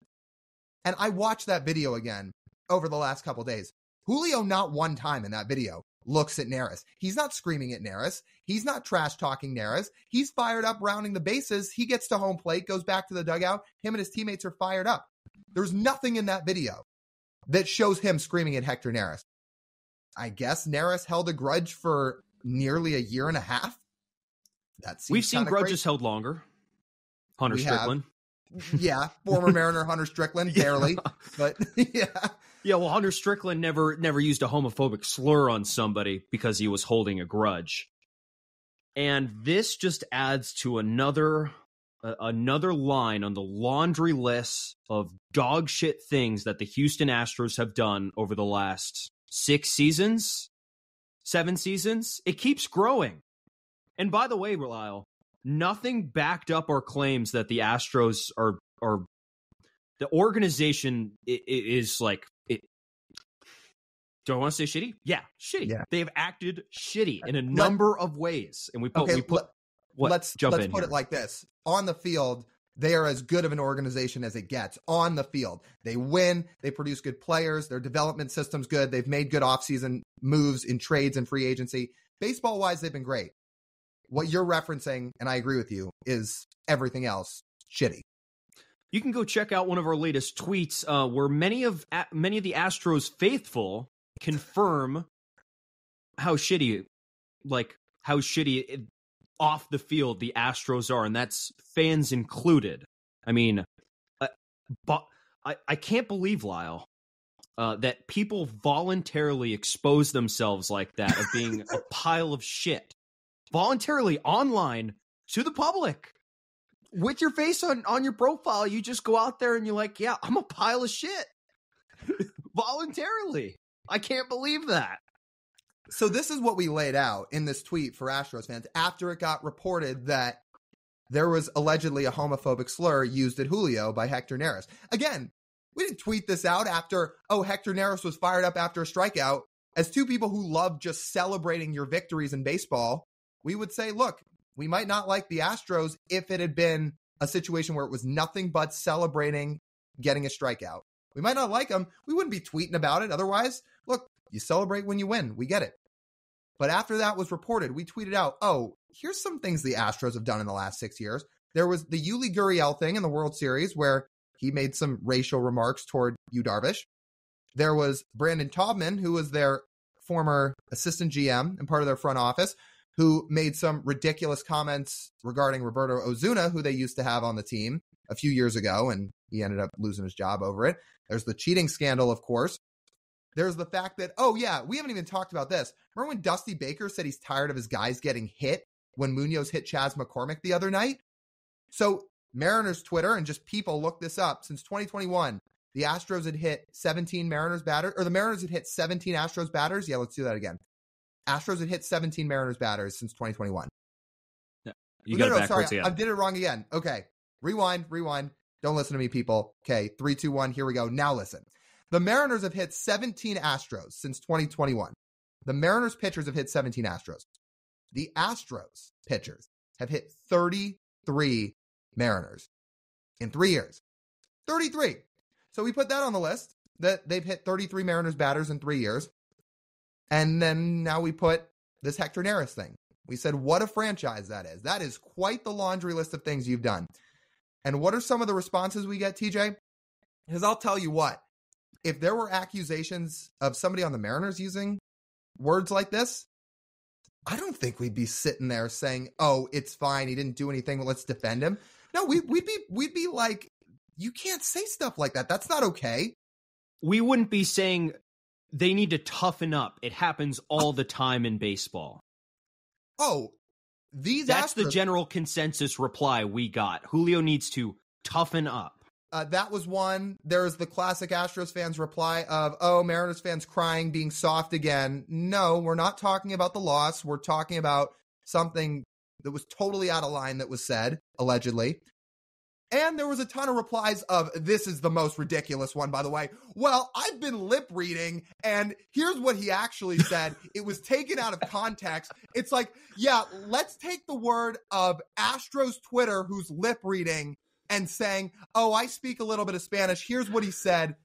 S2: And I watched that video again over the last couple days. Julio, not one time in that video, looks at Neris. He's not screaming at Neris. He's not trash talking Neris. He's fired up rounding the bases. He gets to home plate, goes back to the dugout. Him and his teammates are fired up. There's nothing in that video that shows him screaming at Hector Neris. I guess Neris held a grudge for nearly a year and a half.
S1: We've seen grudges held longer. Hunter Strickland.
S2: Yeah, former Mariner Hunter Strickland, barely. But yeah.
S1: Yeah, well, Hunter Strickland never used a homophobic slur on somebody because he was holding a grudge. And this just adds to another line on the laundry list of dog shit things that the Houston Astros have done over the last 7 seasons. It keeps growing. And by the way, Lyle, nothing backed up our claims that the Astros are the organization is like, do I want to say shitty? Yeah, shitty. Yeah. They have acted shitty in a number of ways. And let's put it like this. On the field, they are as good of an organization as it gets. On the field, they win, they produce good players, their development system's good, they've made good offseason moves in trades and free agency. Baseball-wise, they've been great. What you're referencing, and I agree with you, is everything else shitty. You can go check out one of our latest tweets where many of the Astros faithful confirm how shitty off the field the Astros are, and that's fans included. I mean, but I can't believe, Lyle, that people voluntarily expose themselves like that of being a pile of shit. Voluntarily online to the public. With your face on your profile, you just go out there and you're like, yeah, I'm a pile of shit. Voluntarily. I can't believe that.
S2: So this is what we laid out in this tweet for Astros fans after it got reported that there was allegedly a homophobic slur used at Julio by Hector Neris. Again, we didn't tweet this out after, Hector Neris was fired up after a strikeout. As two people who love just celebrating your victories in baseball, we would say, look, we might not like the Astros if it had been a situation where it was nothing but celebrating getting a strikeout. We might not like them. We wouldn't be tweeting about it. Otherwise, look, you celebrate when you win. We get it. But after that was reported, we tweeted out, here's some things the Astros have done in the last 6 years. There was the Yuli Gurriel thing in the World Series where he made some racial remarks toward Yu Darvish. There was Brandon Taubman, who was their former assistant GM and part of their front office, who made some ridiculous comments regarding Roberto Ozuna, who they used to have on the team a few years ago, and he ended up losing his job over it. There's the cheating scandal, of course. There's the fact that, we haven't even talked about this. Remember when Dusty Baker said he's tired of his guys getting hit when Munoz hit Chas McCormick the other night? So Mariners Twitter and just people look this up. Since 2021, the Astros had hit 17 Mariners batters, or the Mariners had hit 17 Astros batters. Yeah, let's do that again. Astros had hit 17 Mariners batters since 2021.
S1: Yeah, you got it backwards again.
S2: I did it wrong again. Okay, rewind. Don't listen to me, people. Okay, 3, 2, 1, here we go. Now listen. The Mariners have hit 17 Astros since 2021. The Mariners pitchers have hit 17 Astros. The Astros pitchers have hit 33 Mariners in 3 years. 33. So we put that on the list, that they've hit 33 Mariners batters in 3 years. And then now we put this Hector Neris thing. We said, what a franchise that is. That is quite the laundry list of things you've done. And what are some of the responses we get, TJ? Because I'll tell you what, if there were accusations of somebody on the Mariners using words like this, I don't think we'd be sitting there saying, it's fine, he didn't do anything, well, let's defend him. No, we'd be like, you can't say stuff like that. That's not okay.
S1: We wouldn't be saying they need to toughen up. It happens all the time in baseball. That's the general consensus reply we got. Julio needs to toughen up.
S2: That was one. There's the classic Astros fans reply of, Mariners fans crying, being soft again. No, we're not talking about the loss. We're talking about something that was totally out of line that was said, allegedly. And there was a ton of replies of, this is the most ridiculous one, by the way. Well, I've been lip reading, and here's what he actually said. It was taken out of context. It's like, yeah, let's take the word of Astros Twitter, who's lip reading, and saying, I speak a little bit of Spanish. Here's what he said.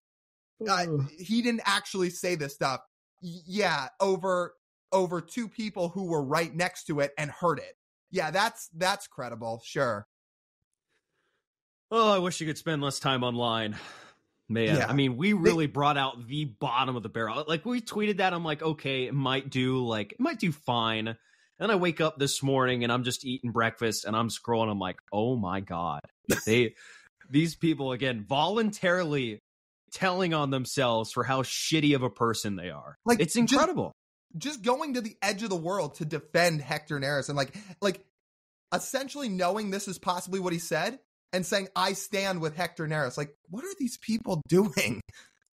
S2: He didn't actually say this stuff. Yeah, over over two people who were right next to it and heard it. Yeah, that's credible. Sure.
S1: Oh, I wish you could spend less time online. Man,
S2: Yeah.
S1: I mean, we really brought out the bottom of the barrel. Like, we tweeted that. I'm like, okay, it might do fine. And I wake up this morning and I'm just eating breakfast and I'm scrolling. I'm like, oh my God. These people, again, voluntarily telling on themselves for how shitty of a person they are.
S2: Like,
S1: it's incredible.
S2: Just going to the edge of the world to defend Hector Neris and like essentially knowing this is possibly what he said and saying, I stand with Hector Neris. Like, what are these people doing?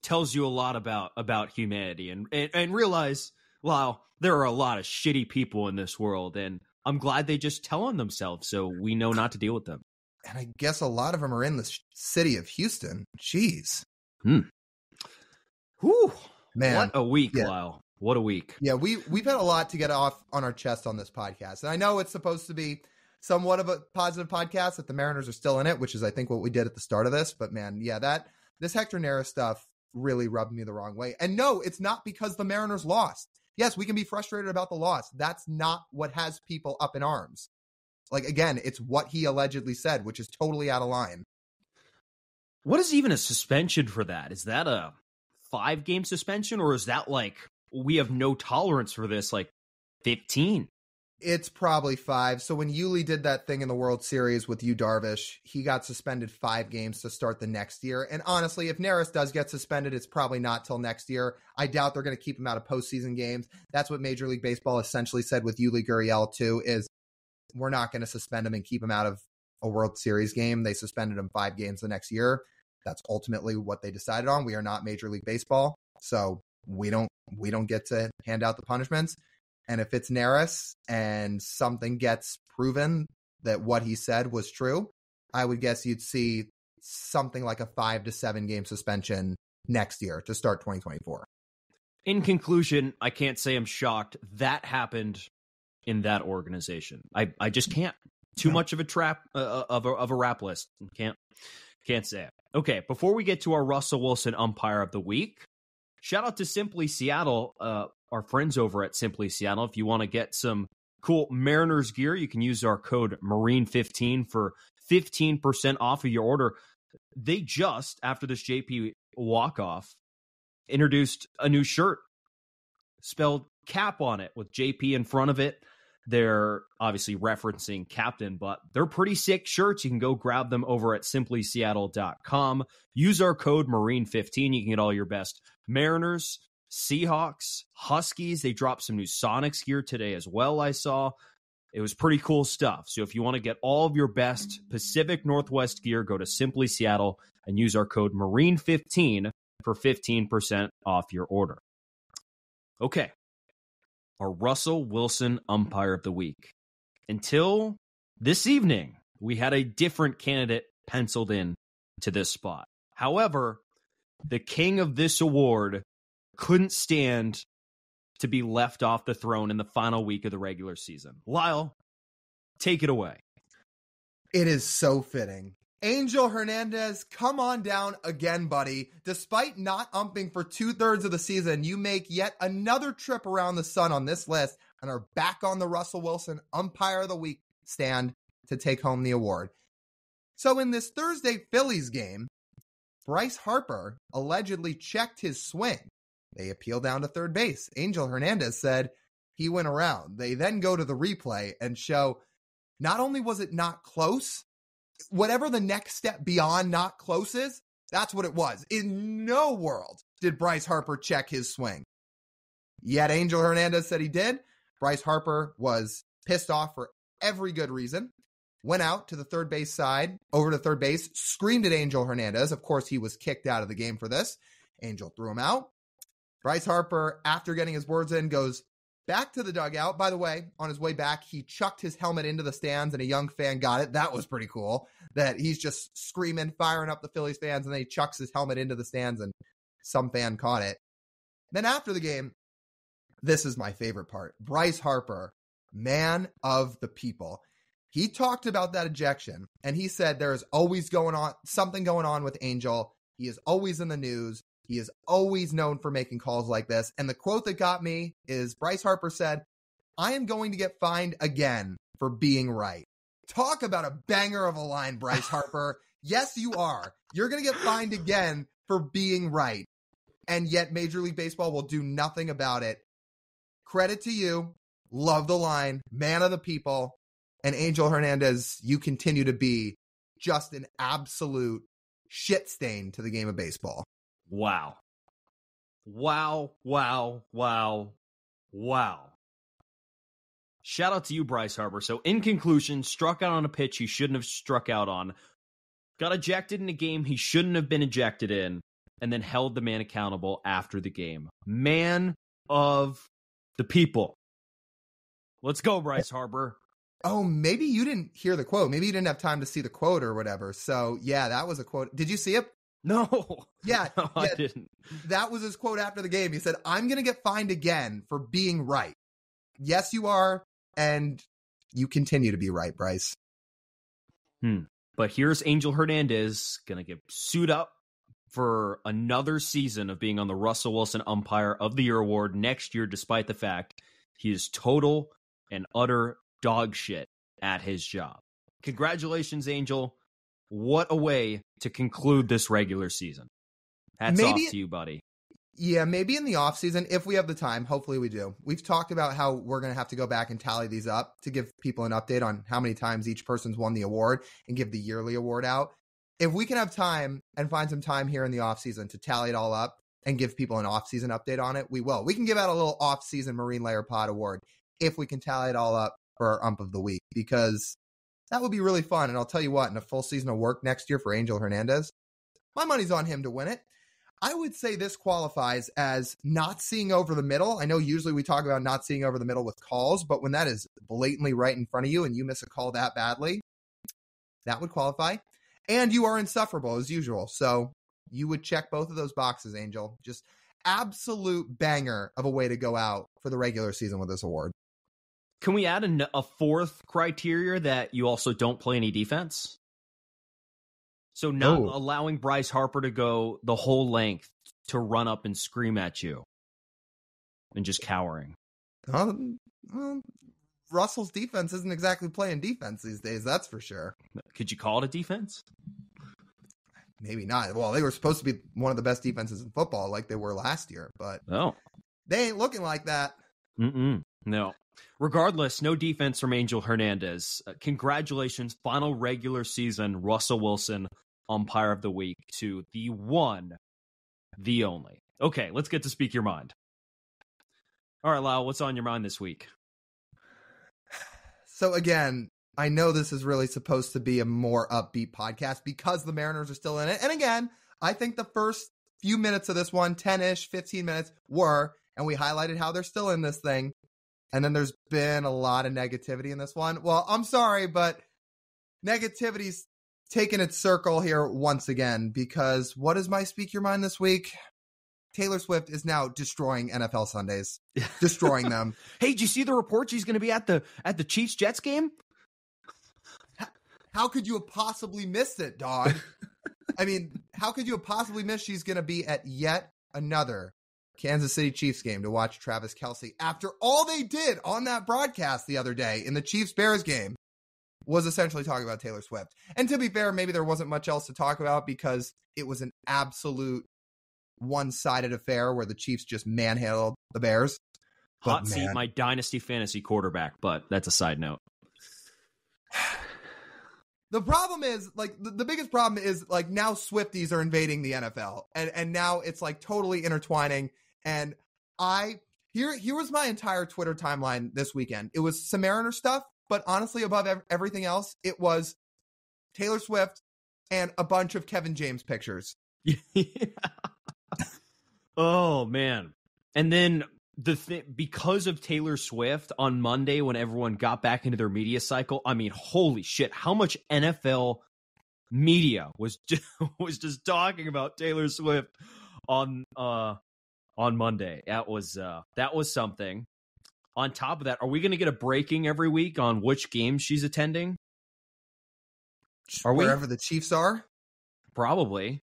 S1: Tells you a lot about humanity and realize, wow, there are a lot of shitty people in this world. And I'm glad they just tell on themselves so we know not to deal with them.
S2: And I guess a lot of them are in the city of Houston. Jeez.
S1: Whew.
S2: Man.
S1: What a week,
S2: Yeah.
S1: Lyle. What a week.
S2: Yeah, we've had a lot to get off on our chest on this podcast. And I know it's supposed to be somewhat of a positive podcast that the Mariners are still in it, which is, I think, what we did at the start of this. But man, yeah, this Hector Neris stuff really rubbed me the wrong way. And no, it's not because the Mariners lost. Yes, we can be frustrated about the loss. That's not what has people up in arms. Like, again, it's what he allegedly said, which is totally out of line.
S1: What is even a suspension for that? Is that a 5-game suspension, or is that like, we have no tolerance for this, like 15?
S2: It's probably 5. So when Yuli did that thing in the World Series with Yu Darvish, he got suspended 5 games to start the next year. And honestly, if Neris does get suspended, it's probably not till next year. I doubt they're going to keep him out of postseason games. That's what Major League Baseball essentially said with Yuli Gurriel too, is we're not going to suspend him and keep him out of a World Series game. They suspended him 5 games the next year. That's ultimately what they decided on. We are not Major League Baseball, so we don't get to hand out the punishments. And if it's Neris and something gets proven that what he said was true, I would guess you'd see something like a 5 to 7 game suspension next year to start 2024.
S1: In conclusion, I can't say I'm shocked that happened in that organization. I just can't. Too much of a trap of a rap list. Can't say it. Okay, before we get to our Russell Wilson Umpire of the Week, shout out to Simply Seattle, our friends over at Simply Seattle. If you want to get some cool Mariners gear, you can use our code Marine15 for 15% off of your order. They just, after this JP walk-off, introduced a new shirt spelled Cap on it with JP in front of it. They're obviously referencing Captain, but they're pretty sick shirts. You can go grab them over at simplyseattle.com. Use our code Marine15. You can get all your best Mariners, Seahawks, Huskies. They dropped some new Sonics gear today as well, I saw. It was pretty cool stuff. So if you want to get all of your best Pacific Northwest gear, go to Simply Seattle and use our code Marine15 for 15% off your order. Okay. Our Russell Wilson Umpire of the Week. Until this evening, we had a different candidate penciled in to this spot. However, the king of this award couldn't stand to be left off the throne in the final week of the regular season. Lyle, take it away.
S2: It is so fitting. Angel Hernandez, come on down again, buddy. Despite not umping for 2/3 of the season, you make yet another trip around the sun on this list and are back on the Russell Wilson Umpire of the Week stand to take home the award. So in this Thursday Phillies game, Bryce Harper allegedly checked his swing. They appeal down to third base. Angel Hernandez said he went around. They then go to the replay and show not only was it not close, whatever the next step beyond not close is, that's what it was. In no world did Bryce Harper check his swing. Yet Angel Hernandez said he did. Bryce Harper was pissed off for every good reason. Went out to the third base side, over to third base, screamed at Angel Hernandez. Of course, he was kicked out of the game for this. Angel threw him out. Bryce Harper, after getting his words in, goes back to the dugout. By the way, on his way back, he chucked his helmet into the stands and a young fan got it. That was pretty cool, that he's just screaming, firing up the Phillies fans, and then he chucks his helmet into the stands and some fan caught it. Then after the game, this is my favorite part. Bryce Harper, man of the people. He talked about that ejection and he said there is always something going on with Angel. He is always in the news. He is always known for making calls like this. And the quote that got me is Bryce Harper said, "I am going to get fined again for being right." Talk about a banger of a line, Bryce Harper. Yes, you are. You're going to get fined again for being right. And yet Major League Baseball will do nothing about it. Credit to you. Love the line. Man of the people. And Angel Hernandez, you continue to be just an absolute shit stain to the game of baseball.
S1: Wow. Wow, wow, wow, wow. Shout out to you, Bryce Harper. So in conclusion, struck out on a pitch he shouldn't have struck out on, got ejected in a game he shouldn't have been ejected in, and then held the man accountable after the game. Man of the people. Let's go, Bryce Harper.
S2: Oh, maybe you didn't hear the quote. Maybe you didn't have time to see the quote or whatever. So yeah, that was a quote. Did you see it?
S1: No.
S2: Yeah,
S1: no, I didn't.
S2: That was his quote after the game. He said, "I'm going to get fined again for being right." Yes, you are. And you continue to be right, Bryce.
S1: But here's Angel Hernandez going to get sued up for another season of being on the Russell Wilson Umpire of the Year award next year, despite the fact he is total and utter dog shit at his job. Congratulations, Angel. What a way to conclude this regular season. Hats off to you, buddy.
S2: Yeah, maybe in the offseason, if we have the time. Hopefully we do. We've talked about how we're going to have to go back and tally these up to give people an update on how many times each person's won the award and give the yearly award out. If we can have time and find some time here in the offseason to tally it all up and give people an offseason update on it, we will. We can give out a little offseason Marine Layer Pod award if we can tally it all up for our ump of the week, because that would be really fun. And I'll tell you what, in a full season of work next year for Angel Hernandez, my money's on him to win it. I would say this qualifies as not seeing over the middle. I know usually we talk about not seeing over the middle with calls, but when that is blatantly right in front of you and you miss a call that badly, that would qualify. And you are insufferable as usual. So you would check both of those boxes, Angel. Just absolute banger of a way to go out for the regular season with this award.
S1: Can we add a fourth criteria that you also don't play any defense? So not allowing Bryce Harper to go the whole length to run up and scream at you and just cowering.
S2: Russell's defense isn't exactly playing defense these days, that's for sure.
S1: Could you call it a defense?
S2: Maybe not. Well, they were supposed to be one of the best defenses in football like they were last year, but they ain't looking like that.
S1: No. Regardless, no defense from Angel Hernandez. Congratulations, final regular season Russell Wilson Umpire of the Week to the one, the only. Okay, let's get to Speak Your Mind. All right, Lyle, what's on your mind this week?
S2: So again, I know this is really supposed to be a more upbeat podcast because the Mariners are still in it. And again, I think the first few minutes of this one, 10-ish, 15 minutes were, and we highlighted how they're still in this thing. And then there's been a lot of negativity in this one. Well, I'm sorry, but negativity's taken its circle here once again, because what is my Speak Your Mind this week? Taylor Swift is now destroying NFL Sundays. Destroying them.
S1: Hey, did you see the report she's going to be at the Chiefs-Jets game?
S2: How could you have possibly missed it, dog? I mean, how could you have possibly missed she's going to be at yet another Kansas City Chiefs game to watch Travis Kelce after all they did on that broadcast the other day in the Chiefs-Bears game was essentially talking about Taylor Swift. And to be fair, maybe there wasn't much else to talk about because it was an absolute one-sided affair where the Chiefs just manhandled the Bears.
S1: Hot seat, my dynasty fantasy quarterback, but that's a side note.
S2: The problem is, like, the biggest problem is, like, now Swifties are invading the NFL. And now it's, like, totally intertwining. And here was my entire Twitter timeline this weekend. It was some Mariner stuff, but honestly, above everything else, it was Taylor Swift and a bunch of Kevin James pictures.
S1: Yeah. Oh, man. And then because of Taylor Swift on Monday, when everyone got back into their media cycle, I mean, holy shit, how much NFL media was just talking about Taylor Swift on Monday. That was something. On top of that, are we going to get a breaking every week on which games she's attending?
S2: Wherever the Chiefs are?
S1: Probably.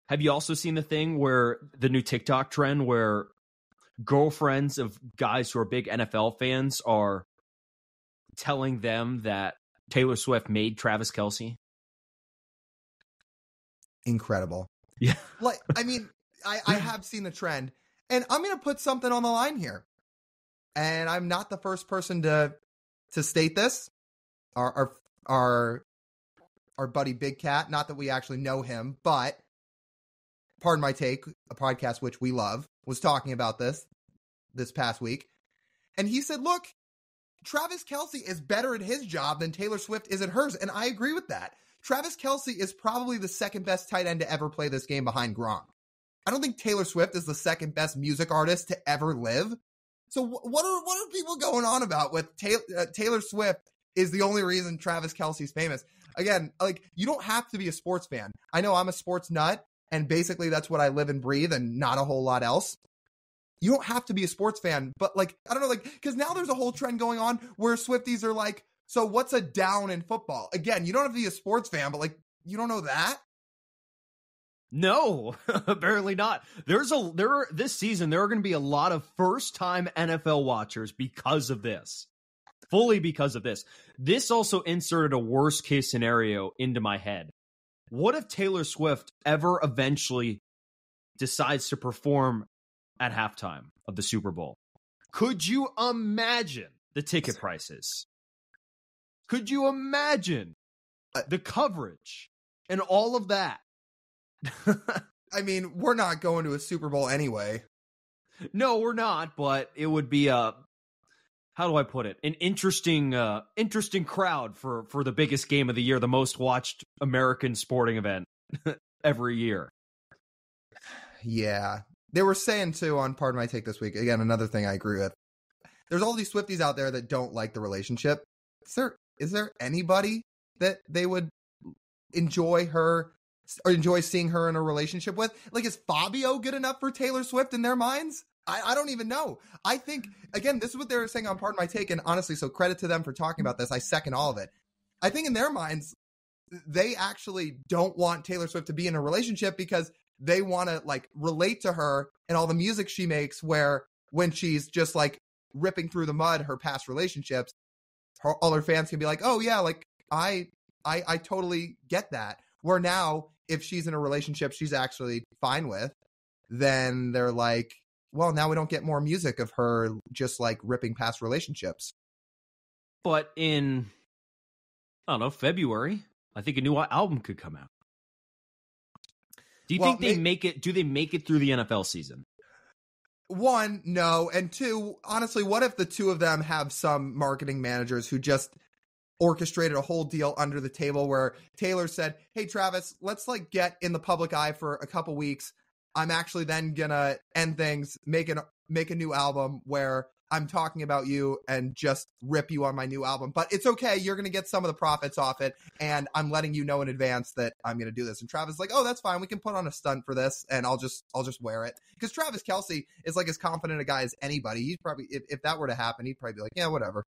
S1: Have you also seen the thing where the new TikTok trend where girlfriends of guys who are big NFL fans are telling them that Taylor Swift made Travis Kelce?
S2: Incredible.
S1: Yeah.
S2: Like, I mean, I have seen the trend, and I'm going to put something on the line here. And I'm not the first person to state this. Our buddy Big Cat, not that we actually know him, but Pardon My Take, a podcast which we love, was talking about this past week. And he said, look, Travis Kelce is better at his job than Taylor Swift is at hers. And I agree with that. Travis Kelce is probably the second best tight end to ever play this game behind Gronk. I don't think Taylor Swift is the second best music artist to ever live. So what are people going on about with Taylor Swift is the only reason Travis Kelce's famous? Again, like, you don't have to be a sports fan. I know I'm a sports nut, and basically that's what I live and breathe and not a whole lot else. You don't have to be a sports fan, but like, I don't know, like, because now there's a whole trend going on where Swifties are like, so what's a down in football? Again, you don't have to be a sports fan, but like, you don't know that?
S1: No, apparently not. This season, there are going to be a lot of first-time NFL watchers because of this. Fully because of this. This also inserted a worst-case scenario into my head. What if Taylor Swift ever eventually decides to perform at halftime of the Super Bowl? Could you imagine the ticket prices? Could you imagine the coverage and all of that?
S2: I mean, we're not going to a Super Bowl anyway.
S1: No, we're not, but it would be how do I put it? An interesting crowd for the biggest game of the year, the most watched American sporting event every year.
S2: Yeah. They were saying too on Pardon My Take this week, again, another thing I agree with. There's all these Swifties out there that don't like the relationship. Is there anybody that they would enjoy her or enjoy seeing her in a relationship with? Like, is Fabio good enough for Taylor Swift in their minds? I don't even know. I think, again, this is what they were saying on Pardon My Take, and honestly, so credit to them for talking about this. I second all of it. I think in their minds, they actually don't want Taylor Swift to be in a relationship because they want to, like, relate to her and all the music she makes, where when she's just, like, ripping through the mud, her past relationships, all her fans can be like, oh, yeah, like, I totally get that. Where now, if she's in a relationship she's actually fine with, then they're like, well, now we don't get more music of her just like ripping past relationships.
S1: But in, I don't know, February, I think a new album could come out. Do you think they make it? Do they make it through the NFL season?
S2: One, no. And two, honestly, what if the two of them have some marketing managers who just orchestrated a whole deal under the table where Taylor said, hey, Travis, let's like get in the public eye for a couple weeks. I'm actually then gonna end things, make a new album where I'm talking about you and just rip you on my new album. But it's okay, you're gonna get some of the profits off it, and I'm letting you know in advance that I'm gonna do this. And Travis is like, oh, that's fine, we can put on a stunt for this, and I'll just wear it. Because Travis Kelce is like as confident a guy as anybody. He's probably, if that were to happen, he'd probably be like, yeah, whatever.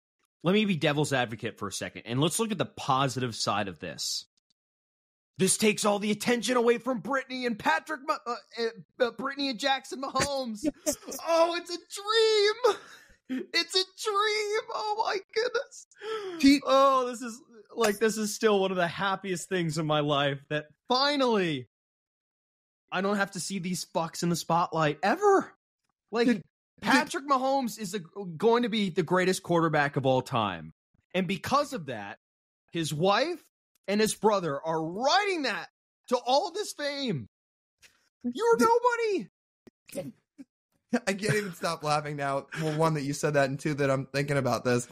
S1: Let me be devil's advocate for a second, and let's look at the positive side of this. This takes all the attention away from Brittany and Brittany and Jackson Mahomes. Oh, it's a dream. It's a dream. Oh my goodness. This is still one of the happiest things in my life, that finally I don't have to see these fucks in the spotlight ever. Like, Patrick Mahomes is going to be the greatest quarterback of all time. And because of that, his wife and his brother are riding that to all this fame. You're nobody.
S2: I can't even stop laughing now. Well, one, that you said that, and two, that I'm thinking about this.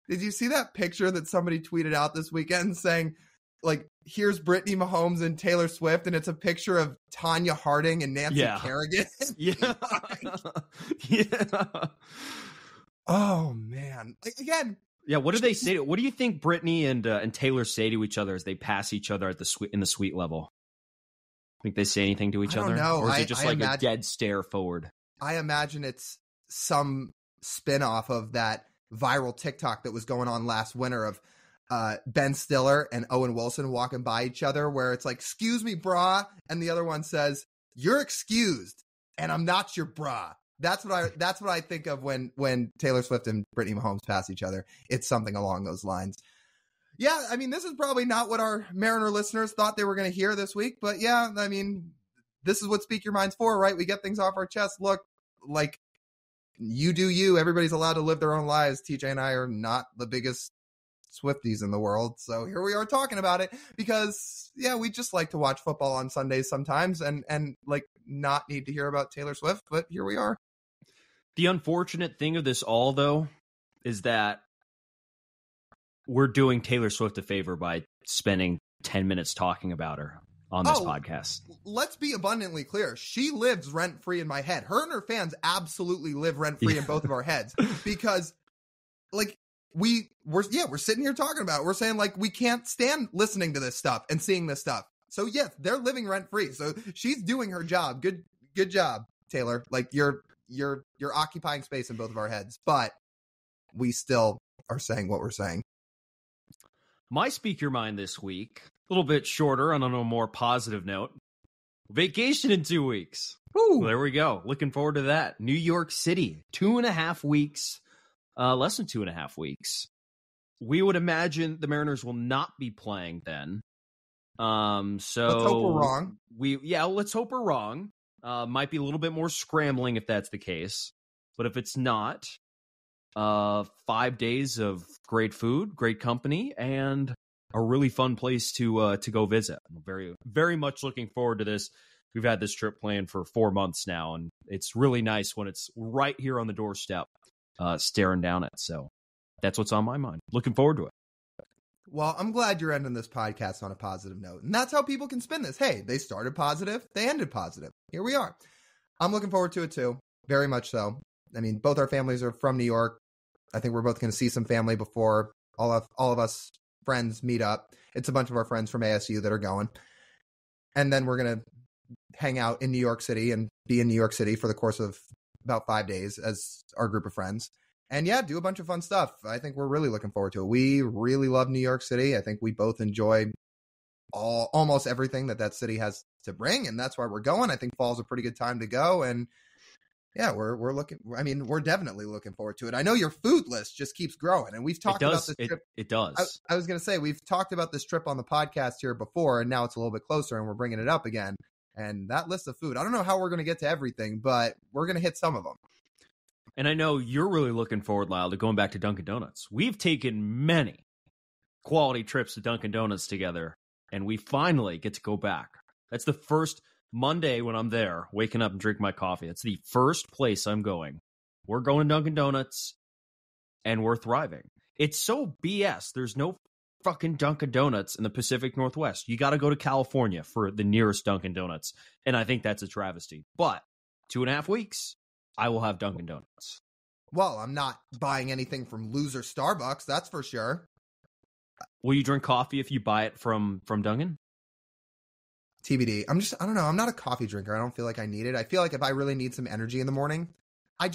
S2: Did you see that picture that somebody tweeted out this weekend saying, like, here's Brittany Mahomes and Taylor Swift, and it's a picture of Tanya Harding and Nancy Kerrigan?
S1: Yeah. Yeah.
S2: Oh, man. Like, again.
S1: Yeah, what do they say? What do you think Brittany and Taylor say to each other as they pass each other at in the suite level? Think they say anything to each other?
S2: Know.
S1: Or is it just a dead stare forward?
S2: I imagine it's some spin-off of that viral TikTok that was going on last winter of Ben Stiller and Owen Wilson walking by each other where it's like, excuse me, brah. And the other one says, you're excused and I'm not your brah. That's what I think of when Taylor Swift and Brittany Mahomes pass each other. It's something along those lines. Yeah, I mean, this is probably not what our Mariner listeners thought they were going to hear this week, but yeah, I mean, this is what Speak Your Mind's for, right? We get things off our chest. Look, like, you do you. Everybody's allowed to live their own lives. TJ and I are not the biggest Swifties in the world, so here we are talking about it because, yeah, we just like to watch football on Sundays sometimes and like not need to hear about Taylor Swift, but here we are.
S1: The unfortunate thing of this all, though, is that we're doing Taylor Swift a favor by spending 10 minutes talking about her on this podcast.
S2: Let's be abundantly clear. She lives rent-free in my head. Her and her fans absolutely live rent-free in both of our heads because, like, we're sitting here talking about it. We're saying, like, we can't stand listening to this stuff and seeing this stuff. So, yes, they're living rent-free. So she's doing her job. Good job, Taylor. Like, you're occupying space in both of our heads, but we still are saying what we're saying.
S1: My Speak Your Mind this week, a little bit shorter on a more positive note. Vacation in 2 weeks. Well, there we go. Looking forward to that. New York City, 2.5 weeks, less than 2.5 weeks. We would imagine the Mariners will not be playing then. So
S2: let's hope we're wrong.
S1: Let's hope we're wrong. Might be a little bit more scrambling if that's the case. But if it's not, 5 days of great food, great company, and a really fun place to go visit. I'm very, very much looking forward to this. We've had this trip planned for 4 months now, and it's really nice when it's right here on the doorstep, staring down it. So that's what's on my mind. Looking forward to it.
S2: Well, I'm glad you're ending this podcast on a positive note. And that's how people can spin this. Hey, they started positive. They ended positive. Here we are. I'm looking forward to it too. Very much so. I mean, both our families are from New York. I think we're both going to see some family before all of us friends meet up. It's a bunch of our friends from ASU that are going. And then we're going to hang out in New York City and be in New York City for the course of about 5 days as our group of friends. And yeah, do a bunch of fun stuff. I think we're really looking forward to it. We really love New York City. I think we both enjoy almost everything that city has to bring. And that's why we're going. I think fall's a pretty good time to go. And yeah, we're definitely looking forward to it. I know your food list just keeps growing, and we've talked about this trip.
S1: It does.
S2: I was going to say, we've talked about this trip on the podcast here before, and now it's a little bit closer, and we're bringing it up again. And that list of food, I don't know how we're going to get to everything, but we're going to hit some of them.
S1: And I know you're really looking forward, Lyle, to going back to Dunkin' Donuts. We've taken many quality trips to Dunkin' Donuts together, and we finally get to go back. That's the first Monday when I'm there, waking up and drinking my coffee. That's the first place I'm going. We're going to Dunkin' Donuts, and we're thriving. It's so BS. There's no fucking Dunkin' Donuts in the Pacific Northwest. You got to go to California for the nearest Dunkin' Donuts, and I think that's a travesty. But 2.5 weeks, I will have Dunkin' Donuts.
S2: Well, I'm not buying anything from loser Starbucks, that's for sure.
S1: Will you drink coffee if you buy it from Dunkin'?
S2: TBD. I don't know. I'm not a coffee drinker. I don't feel like I need it. I feel like if I really need some energy in the morning, I'd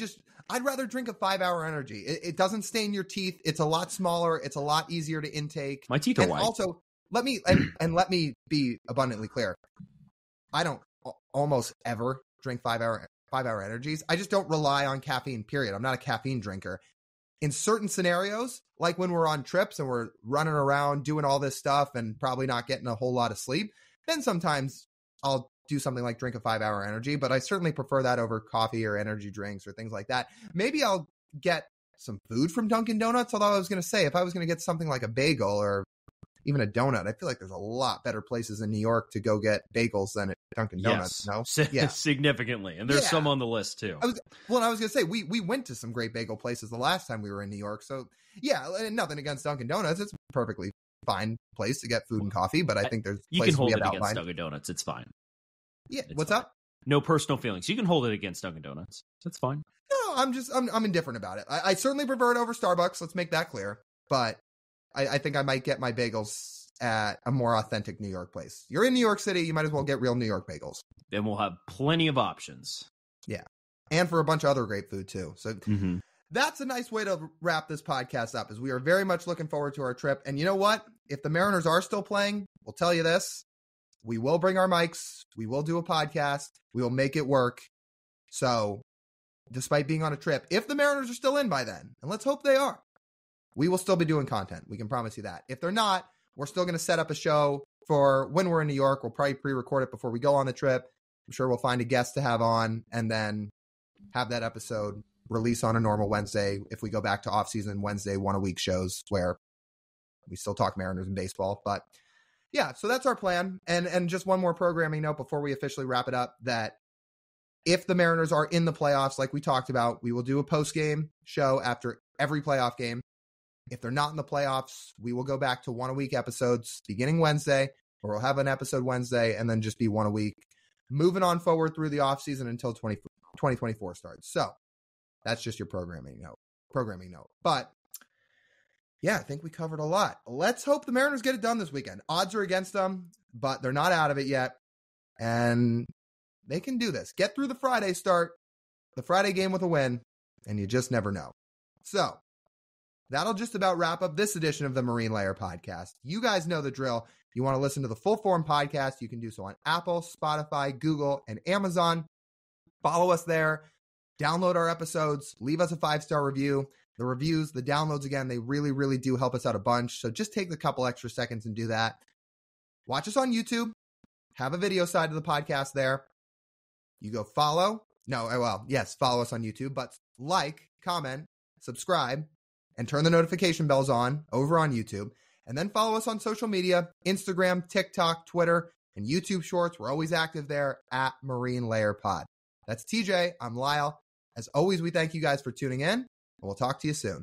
S2: rather drink a 5-hour energy. It doesn't stain your teeth. It's a lot smaller. It's a lot easier to intake.
S1: My teeth are white.
S2: Also, let me be abundantly clear. I don't almost ever drink 5-hour energies. I just don't rely on caffeine, period. I'm not a caffeine drinker. In certain scenarios, like when we're on trips and we're running around doing all this stuff and probably not getting a whole lot of sleep, then sometimes I'll do something like drink a 5-hour energy, but I certainly prefer that over coffee or energy drinks or things like that. Maybe I'll get some food from Dunkin' Donuts, although I was going to say, if I was going to get something like a bagel or even a donut, I feel like there's a lot better places in New York to go get bagels than at Dunkin' Donuts. No?
S1: Yeah. Significantly. And there's some on the list too.
S2: I was going to say, we went to some great bagel places the last time we were in New York. So yeah, nothing against Dunkin' Donuts. It's perfectly fine place to get food and coffee, but I think there's
S1: you can hold it against Dunkin' Donuts. It's fine.
S2: Yeah.
S1: It's
S2: what's
S1: fine.
S2: up?
S1: No personal feelings. You can hold it against Dunkin' Donuts. That's fine.
S2: No, I'm indifferent about it. I certainly prefer it over Starbucks. Let's make that clear. But I think I might get my bagels at a more authentic New York place. You're in New York City, you might as well get real New York bagels.
S1: Then we'll have plenty of options.
S2: Yeah. And for a bunch of other great food too. So that's a nice way to wrap this podcast up, is we are very much looking forward to our trip. And you know what? If the Mariners are still playing, we'll tell you this. We will bring our mics. We will do a podcast. We will make it work. So despite being on a trip, if the Mariners are still in by then, and let's hope they are, we will still be doing content. We can promise you that. If they're not, we're still going to set up a show for when we're in New York. We'll probably pre-record it before we go on the trip. I'm sure we'll find a guest to have on and then have that episode release on a normal Wednesday if we go back to off-season Wednesday, one-a-week shows where we still talk Mariners and baseball. But yeah, so that's our plan. And just one more programming note before we officially wrap it up, that if the Mariners are in the playoffs, like we talked about, we will do a post-game show after every playoff game. If they're not in the playoffs, we will go back to one-a-week episodes beginning Wednesday, or we'll have an episode Wednesday and then just be one a week, moving on forward through the offseason until 2024 starts. So that's just your programming note. But yeah, I think we covered a lot. Let's hope the Mariners get it done this weekend. Odds are against them, but they're not out of it yet. And they can do this. Get through the Friday start, the Friday game with a win, and you just never know. So that'll just about wrap up this edition of the Marine Layer podcast. You guys know the drill. If you want to listen to the full form podcast, you can do so on Apple, Spotify, Google, and Amazon. Follow us there. Download our episodes. Leave us a 5-star review. The reviews, the downloads, again, they really, really do help us out a bunch. So just take a couple extra seconds and do that. Watch us on YouTube. Have a video side of the podcast there. You go follow. Follow us on YouTube, but like, comment, subscribe, and turn the notification bells on over on YouTube. And then follow us on social media, Instagram, TikTok, Twitter, and YouTube Shorts. We're always active there at Marine Layer Pod. That's TJ. I'm Lyle. As always, we thank you guys for tuning in, and we'll talk to you soon.